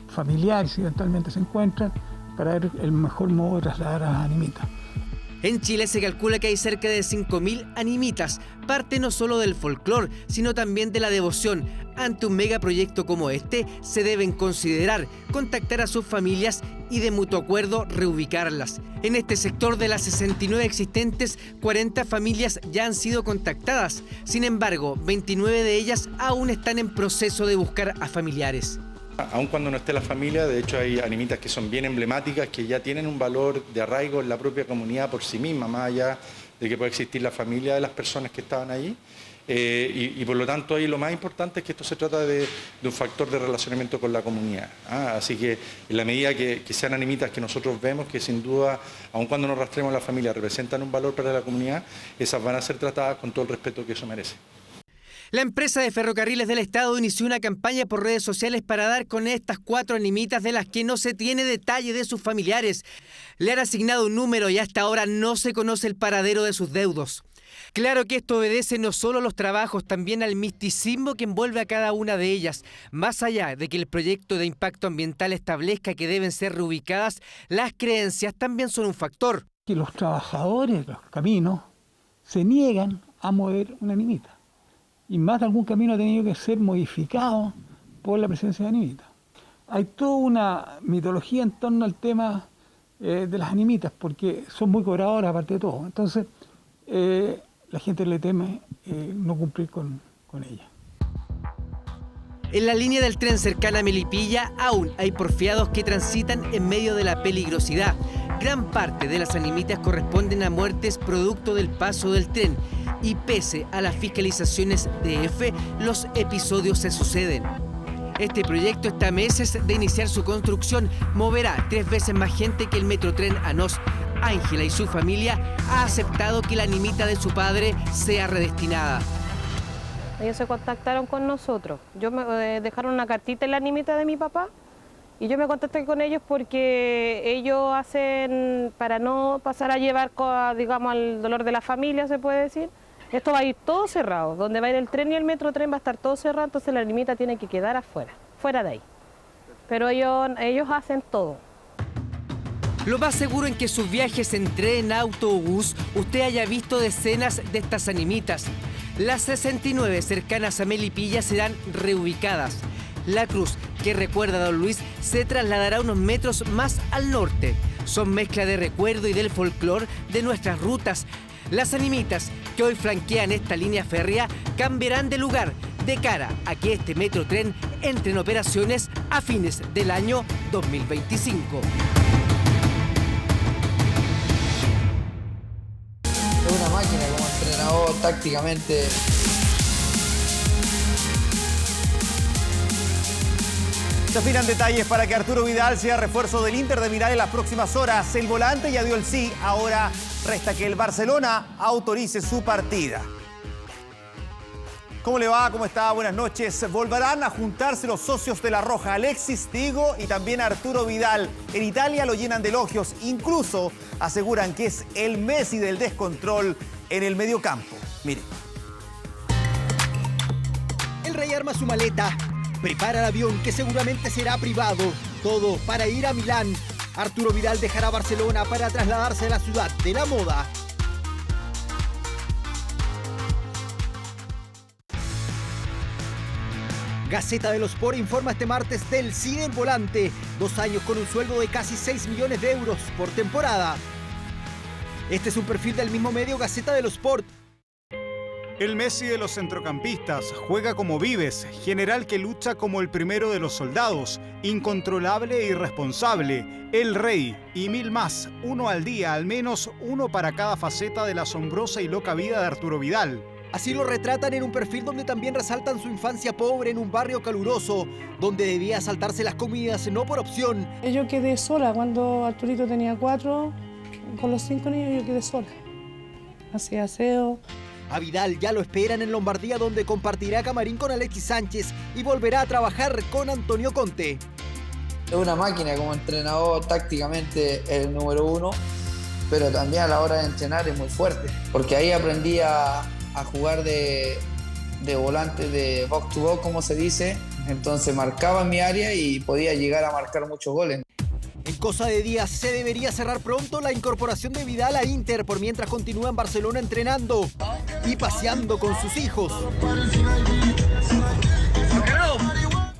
familiares si eventualmente se encuentran, para ver el mejor modo de trasladar a las animitas. En Chile se calcula que hay cerca de 5.000 animitas, parte no solo del folclore, sino también de la devoción. Ante un megaproyecto como este, se deben considerar, contactar a sus familias y de mutuo acuerdo reubicarlas. En este sector de las 69 existentes, 40 familias ya han sido contactadas. Sin embargo, 29 de ellas aún están en proceso de buscar a familiares. Aun cuando no esté la familia, de hecho hay animitas que son bien emblemáticas, que ya tienen un valor de arraigo en la propia comunidad por sí misma, más allá de que pueda existir la familia de las personas que estaban allí. Y por lo tanto ahí lo más importante es que esto se trata de un factor de relacionamiento con la comunidad. Así que en la medida que sean animitas que nosotros vemos que sin duda, aun cuando nos rastremos a la familia, representan un valor para la comunidad, esas van a ser tratadas con todo el respeto que eso merece. La empresa de ferrocarriles del Estado inició una campaña por redes sociales para dar con estas 4 animitas de las que no se tiene detalle de sus familiares. Le han asignado un número y hasta ahora no se conoce el paradero de sus deudos. Claro que esto obedece no solo a los trabajos, también al misticismo que envuelve a cada una de ellas. Más allá de que el proyecto de impacto ambiental establezca que deben ser reubicadas, las creencias también son un factor. Que los trabajadores de los caminos se niegan a mover una animita. Y más de algún camino ha tenido que ser modificado por la presencia de animitas. Hay toda una mitología en torno al tema de las animitas, porque son muy cobradoras aparte de todo. Entonces, la gente le teme no cumplir con ella. En la línea del tren cercana a Melipilla aún hay porfiados que transitan en medio de la peligrosidad. Gran parte de las animitas corresponden a muertes producto del paso del tren y pese a las fiscalizaciones de EFE, los episodios se suceden. Este proyecto está a meses de iniciar su construcción, moverá 3 veces más gente que el Metrotren ANOS. Ángela y su familia ha aceptado que la animita de su padre sea redestinada. Ellos se contactaron con nosotros. Me dejaron una cartita en la animita de mi papá y yo me contacté con ellos porque ellos hacen, para no pasar a llevar, digamos, al dolor de la familia, se puede decir, esto va a ir todo cerrado. Donde va a ir el tren y el Metrotren va a estar todo cerrado, entonces la animita tiene que quedar afuera, fuera de ahí. Pero ellos hacen todo. Lo más seguro en que sus viajes en tren, auto o bus, usted haya visto decenas de estas animitas. Las 69 cercanas a Melipilla serán reubicadas. La cruz que recuerda a Don Luis se trasladará unos metros más al norte. Son mezcla de recuerdo y del folclore de nuestras rutas. Las animitas que hoy flanquean esta línea férrea cambiarán de lugar de cara a que este Metrotren entre en operaciones a fines del año 2025. Es una máquina como entrenador tácticamente. Se afinan detalles para que Arturo Vidal sea refuerzo del Inter de Milán en las próximas horas. El volante ya dio el sí, ahora resta que el Barcelona autorice su partida. ¿Cómo le va? ¿Cómo está? Buenas noches. Volverán a juntarse los socios de La Roja, Alexis Figo y también Arturo Vidal. En Italia lo llenan de elogios, incluso aseguran que es el Messi del descontrol en el mediocampo. Mire. El Rey arma su maleta, prepara el avión que seguramente será privado, todo para ir a Milán. Arturo Vidal dejará Barcelona para trasladarse a la ciudad de la moda. Gaceta de los Sport informa este martes del Cine en Volante. 2 años con un sueldo de casi 6 millones de euros por temporada. Este es un perfil del mismo medio, Gaceta de los Sport. El Messi de los centrocampistas juega como Vives, general que lucha como el primero de los soldados, incontrolable e irresponsable, el rey y 1000 más, uno al día, al menos uno para cada faceta de la asombrosa y loca vida de Arturo Vidal. Así lo retratan en un perfil donde también resaltan su infancia pobre en un barrio caluroso, donde debía saltarse las comidas no por opción. Yo quedé sola cuando Arturito tenía 4, con los 5 niños yo quedé sola. Hacía aseo. A Vidal ya lo esperan en Lombardía, donde compartirá camarín con Alexis Sánchez y volverá a trabajar con Antonio Conte. Es una máquina como entrenador, tácticamente el número 1, pero también a la hora de entrenar es muy fuerte, porque ahí aprendí a jugar de volante de box to box, como se dice. Entonces marcaba en mi área y podía llegar a marcar muchos goles. En cosa de días se debería cerrar pronto la incorporación de Vidal a Inter, por mientras continúa en Barcelona entrenando y paseando con sus hijos.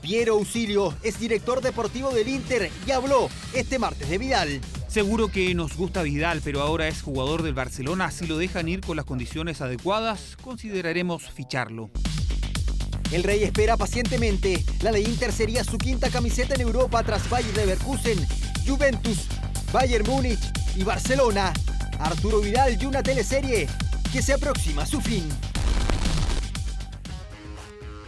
Piero Ausilio es director deportivo del Inter y habló este martes de Vidal. Seguro que nos gusta Vidal, pero ahora es jugador del Barcelona. Si lo dejan ir con las condiciones adecuadas, consideraremos ficharlo. El Rey espera pacientemente. La de Inter sería su 5ª camiseta en Europa tras Bayer Leverkusen, Juventus, Bayern Múnich y Barcelona. Arturo Vidal y una teleserie que se aproxima a su fin.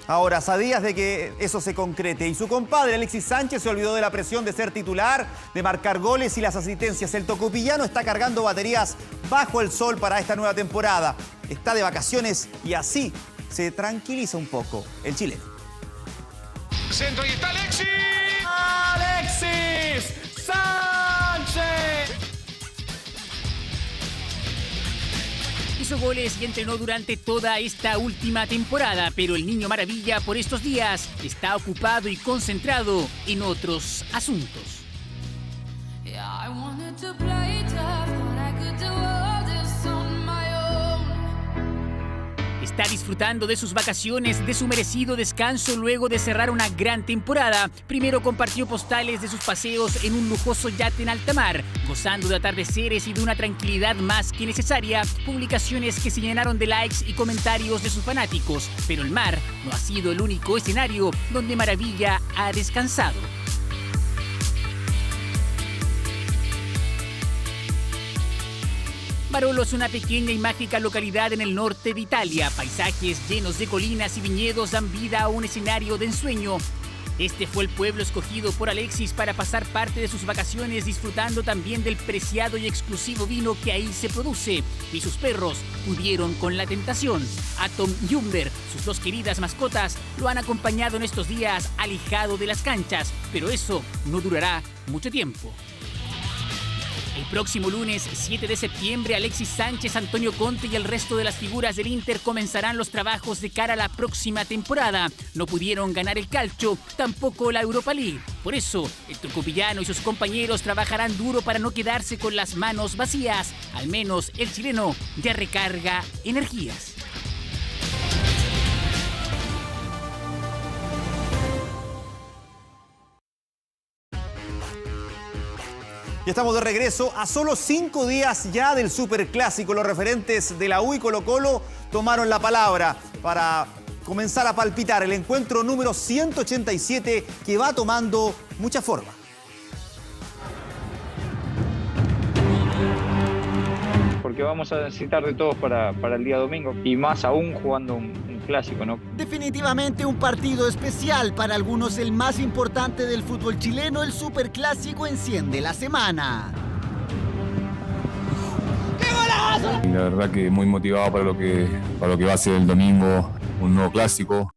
Ahora, ¿sabías de que eso se concrete? Y su compadre Alexis Sánchez se olvidó de la presión de ser titular, de marcar goles y las asistencias. El tocopillano está cargando baterías bajo el sol para esta nueva temporada. Está de vacaciones y así se tranquiliza un poco el chileno. Centro y está Alexis. ¡Alexis Sánchez! Hizo goles y entrenó durante toda esta última temporada, pero el Niño Maravilla por estos días está ocupado y concentrado en otros asuntos. Está disfrutando de sus vacaciones, de su merecido descanso luego de cerrar una gran temporada. Primero compartió postales de sus paseos en un lujoso yate en alta mar, gozando de atardeceres y de una tranquilidad más que necesaria. Publicaciones que se llenaron de likes y comentarios de sus fanáticos. Pero el mar no ha sido el único escenario donde Maravilla ha descansado. Barolo es una pequeña y mágica localidad en el norte de Italia. Paisajes llenos de colinas y viñedos dan vida a un escenario de ensueño. Este fue el pueblo escogido por Alexis para pasar parte de sus vacaciones, disfrutando también del preciado y exclusivo vino que ahí se produce. Y sus perros pudieron con la tentación. Atom y Umber, sus 2 queridas mascotas, lo han acompañado en estos días alejado de las canchas. Pero eso no durará mucho tiempo. El próximo lunes 7 de septiembre, Alexis Sánchez, Antonio Conte y el resto de las figuras del Inter comenzarán los trabajos de cara a la próxima temporada. No pudieron ganar el calcio, tampoco la Europa League. Por eso, el tocopillano y sus compañeros trabajarán duro para no quedarse con las manos vacías. Al menos el chileno ya recarga energías. Ya estamos de regreso a solo 5 días ya del Superclásico. Los referentes de la U y Colo-Colo tomaron la palabra para comenzar a palpitar el encuentro número 187 que va tomando mucha forma. Porque vamos a necesitar de todos para el día domingo y más aún jugando un clásico, ¿no? Definitivamente un partido especial, para algunos el más importante del fútbol chileno. El Superclásico enciende la semana. La verdad que muy motivado para lo que va a ser el domingo, un nuevo clásico.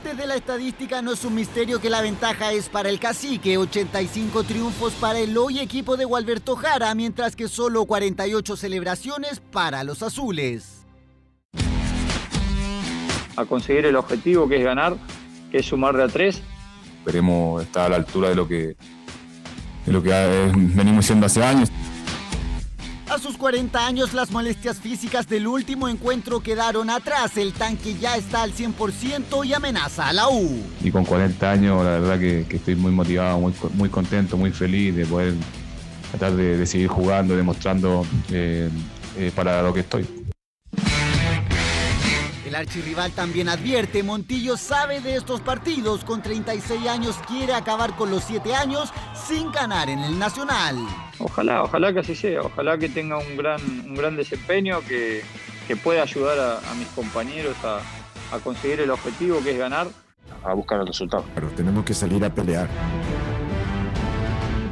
Desde la estadística no es un misterio que la ventaja es para el Cacique. 85 triunfos para el hoy equipo de Gualberto Jara, mientras que solo 48 celebraciones para los azules. A conseguir el objetivo que es ganar, que es sumar de a 3 esperemos estar a la altura de lo que venimos siendo hace años. A sus 40 años, las molestias físicas del último encuentro quedaron atrás. El tanque ya está al 100% y amenaza a la U. Y con 40 años, la verdad que estoy muy motivado, muy contento, muy feliz de poder tratar de seguir jugando, demostrando para lo que estoy. El archirrival también advierte, Montillo sabe de estos partidos, con 36 años quiere acabar con los 7 años sin ganar en el Nacional. Ojalá que así sea, ojalá que tenga un gran desempeño, que pueda ayudar a mis compañeros a conseguir el objetivo, que es ganar. A buscar el resultado. Pero tenemos que salir a pelear.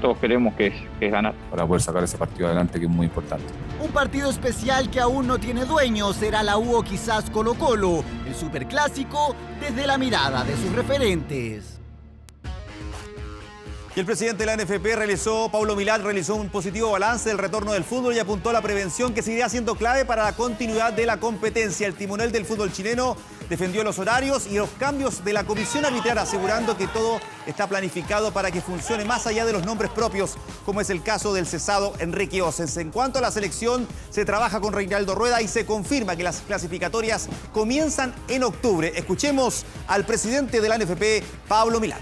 Todos queremos que es ganar. Para poder sacar ese partido adelante, que es muy importante. Un partido especial que aún no tiene dueño, será la U o quizás Colo-Colo, el superclásico desde la mirada de sus referentes. Y el presidente de la NFP, Paulo Milad, realizó un positivo balance del retorno del fútbol y apuntó a la prevención, que seguirá siendo clave para la continuidad de la competencia. El timonel del fútbol chileno defendió los horarios y los cambios de la comisión arbitral, asegurando que todo está planificado para que funcione más allá de los nombres propios, como es el caso del cesado Enrique Osens. En cuanto a la selección, se trabaja con Reinaldo Rueda y se confirma que las clasificatorias comienzan en octubre. Escuchemos al presidente de la NFP, Paulo Milad.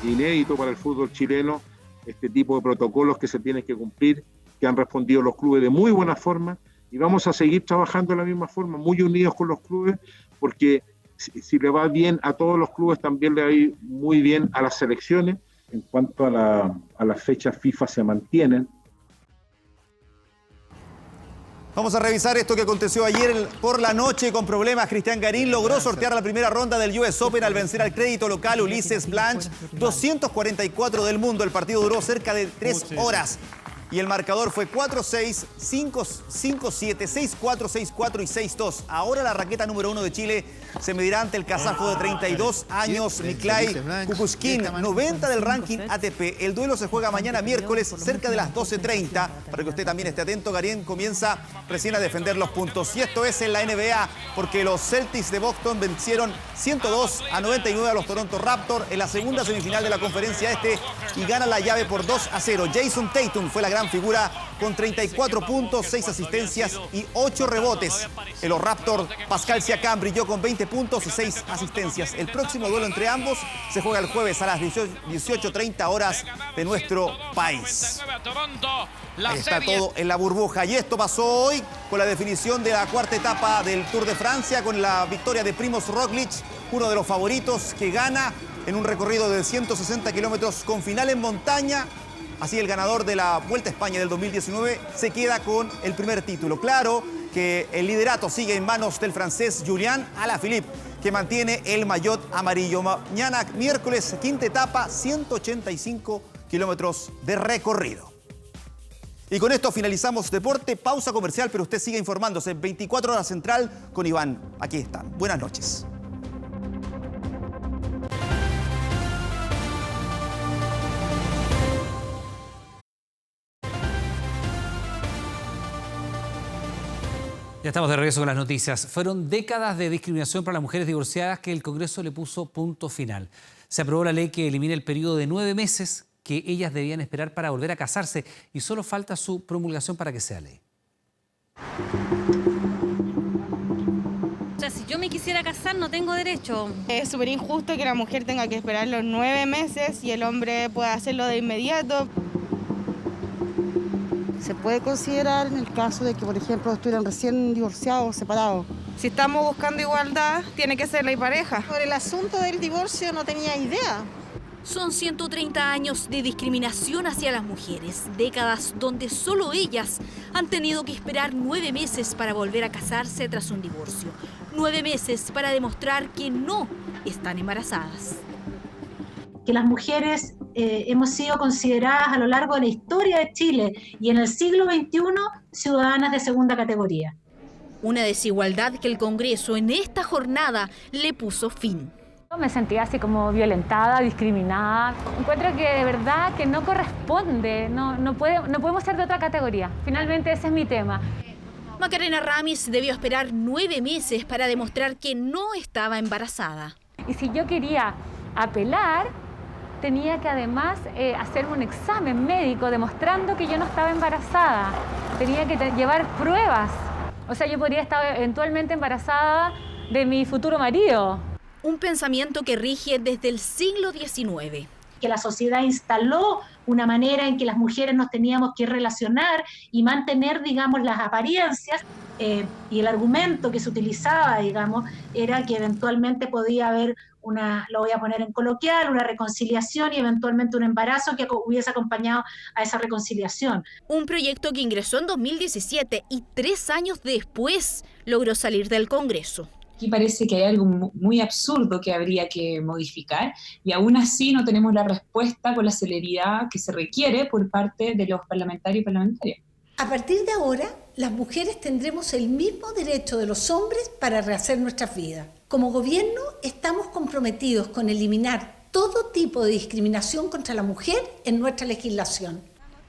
Inédito para el fútbol chileno este tipo de protocolos que se tienen que cumplir, que han respondido los clubes de muy buena forma, y vamos a seguir trabajando de la misma forma, muy unidos con los clubes, porque si le va bien a todos los clubes, también le va a ir muy bien a las selecciones. En cuanto a las fechas FIFA, se mantienen. Vamos a revisar esto que aconteció ayer por la noche con problemas. Cristian Garín logró sortear la primera ronda del US Open al vencer al crédito local Ulises Blanch, 244 del mundo. El partido duró cerca de 3 horas. Y el marcador fue 4-6, 5-7, 6-4, 6-4 y 6-2. Ahora la raqueta número 1 de Chile se medirá ante el kazajo de 32 años, Miklay Kukushkin, 90 del ranking ATP. El duelo se juega mañana miércoles cerca de las 12:30. Para que usted también esté atento, Garín comienza recién a defender los puntos. Y esto es en la NBA, porque los Celtics de Boston vencieron 102-99 a los Toronto Raptors en la segunda semifinal de la conferencia este y gana la llave por 2-0. Jason Tatum fue la gran figura con 34 puntos, 6 asistencias y 8 rebotes. En los Raptors, Pascal Siakam brilló con 20 puntos y 6 asistencias. El próximo duelo entre ambos se juega el jueves a las 18:30 horas de nuestro país. Ahí está todo en la burbuja. Y esto pasó hoy con la definición de la cuarta etapa del Tour de Francia, con la victoria de Primož Roglič, uno de los favoritos, que gana en un recorrido de 160 kilómetros con final en montaña. Así el ganador de la Vuelta a España del 2019 se queda con el primer título. Claro que el liderato sigue en manos del francés Julian Alaphilippe, que mantiene el maillot amarillo. Mañana, miércoles, quinta etapa, 185 kilómetros de recorrido. Y con esto finalizamos deporte, pausa comercial, pero usted sigue informándose en 24 Horas Central con Iván. Aquí están. Buenas noches. Ya estamos de regreso con las noticias. Fueron décadas de discriminación para las mujeres divorciadas que el Congreso le puso punto final. Se aprobó la ley que elimina el periodo de 9 meses que ellas debían esperar para volver a casarse y solo falta su promulgación para que sea ley. O sea, si yo me quisiera casar, no tengo derecho. Es súper injusto que la mujer tenga que esperar los 9 meses y el hombre pueda hacerlo de inmediato. Se puede considerar en el caso de que, por ejemplo, estuvieran recién divorciados o separados. Si estamos buscando igualdad, tiene que ser ley pareja. Sobre el asunto del divorcio no tenía idea. Son 130 años de discriminación hacia las mujeres, décadas donde solo ellas han tenido que esperar 9 meses para volver a casarse tras un divorcio. 9 meses para demostrar que no están embarazadas. Que las mujeres hemos sido consideradas a lo largo de la historia de Chile y en el siglo XXI ciudadanas de segunda categoría. Una desigualdad que el Congreso en esta jornada le puso fin. Me sentía así como violentada, discriminada. Encuentro que de verdad que no corresponde, no podemos ser de otra categoría. Finalmente ese es mi tema. Macarena Ramis debió esperar 9 meses para demostrar que no estaba embarazada. Y si yo quería apelar, tenía que además hacerme un examen médico demostrando que yo no estaba embarazada. Tenía que llevar pruebas. O sea, yo podría estar eventualmente embarazada de mi futuro marido. Un pensamiento que rige desde el siglo XIX. Que la sociedad instaló una manera en que las mujeres nos teníamos que relacionar y mantener, digamos, las apariencias, y el argumento que se utilizaba, digamos, era que eventualmente podía haber lo voy a poner en coloquial, una reconciliación y eventualmente un embarazo que hubiese acompañado a esa reconciliación. Un proyecto que ingresó en 2017 y 3 años después logró salir del Congreso. Aquí parece que hay algo muy absurdo que habría que modificar y aún así no tenemos la respuesta con la celeridad que se requiere por parte de los parlamentarios y parlamentarias. A partir de ahora, las mujeres tendremos el mismo derecho de los hombres para rehacer nuestras vidas. Como gobierno, estamos comprometidos con eliminar todo tipo de discriminación contra la mujer en nuestra legislación.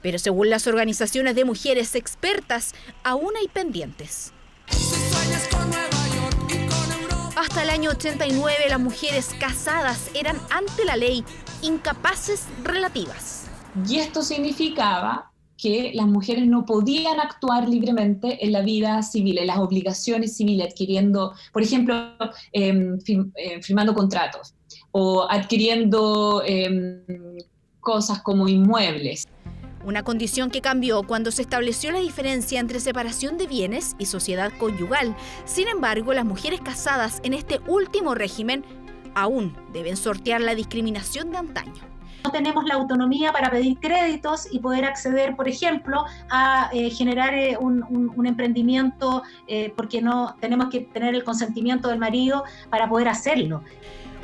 Pero según las organizaciones de mujeres expertas, aún hay pendientes. Hasta el año 89, las mujeres casadas eran ante la ley incapaces relativas. Y esto significaba que las mujeres no podían actuar libremente en la vida civil, en las obligaciones civiles, adquiriendo, por ejemplo, firmando contratos o adquiriendo cosas como inmuebles. Una condición que cambió cuando se estableció la diferencia entre separación de bienes y sociedad conyugal. Sin embargo, las mujeres casadas en este último régimen aún deben sortear la discriminación de antaño. No tenemos la autonomía para pedir créditos y poder acceder, por ejemplo, a generar un emprendimiento porque no tenemos que tener el consentimiento del marido para poder hacerlo.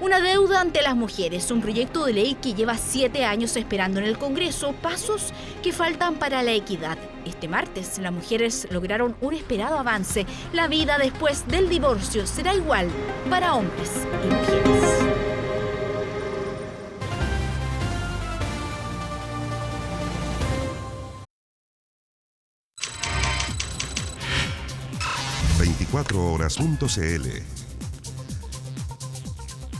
Una deuda ante las mujeres, un proyecto de ley que lleva 7 años esperando en el Congreso, pasos que faltan para la equidad. Este martes, las mujeres lograron un esperado avance. La vida después del divorcio será igual para hombres y mujeres. ...24horas.cl.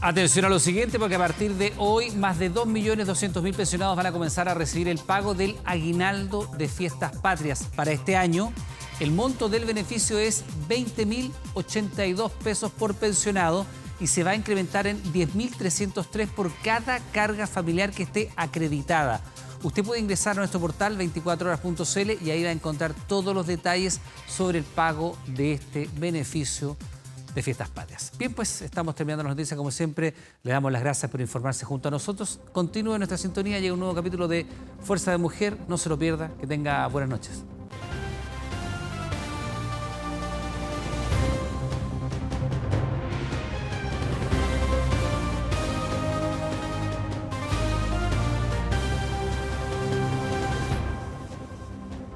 Atención a lo siguiente, porque a partir de hoy más de 2.200.000 pensionados van a comenzar a recibir el pago del aguinaldo de fiestas patrias. Para este año, el monto del beneficio es 20.082 pesos por pensionado y se va a incrementar en 10.303 por cada carga familiar que esté acreditada. Usted puede ingresar a nuestro portal 24horas.cl y ahí va a encontrar todos los detalles sobre el pago de este beneficio de fiestas patrias. Bien, pues estamos terminando las noticias como siempre. Le damos las gracias por informarse junto a nosotros. Continúe nuestra sintonía, llega un nuevo capítulo de Fuerza de Mujer. No se lo pierda. Que tenga buenas noches.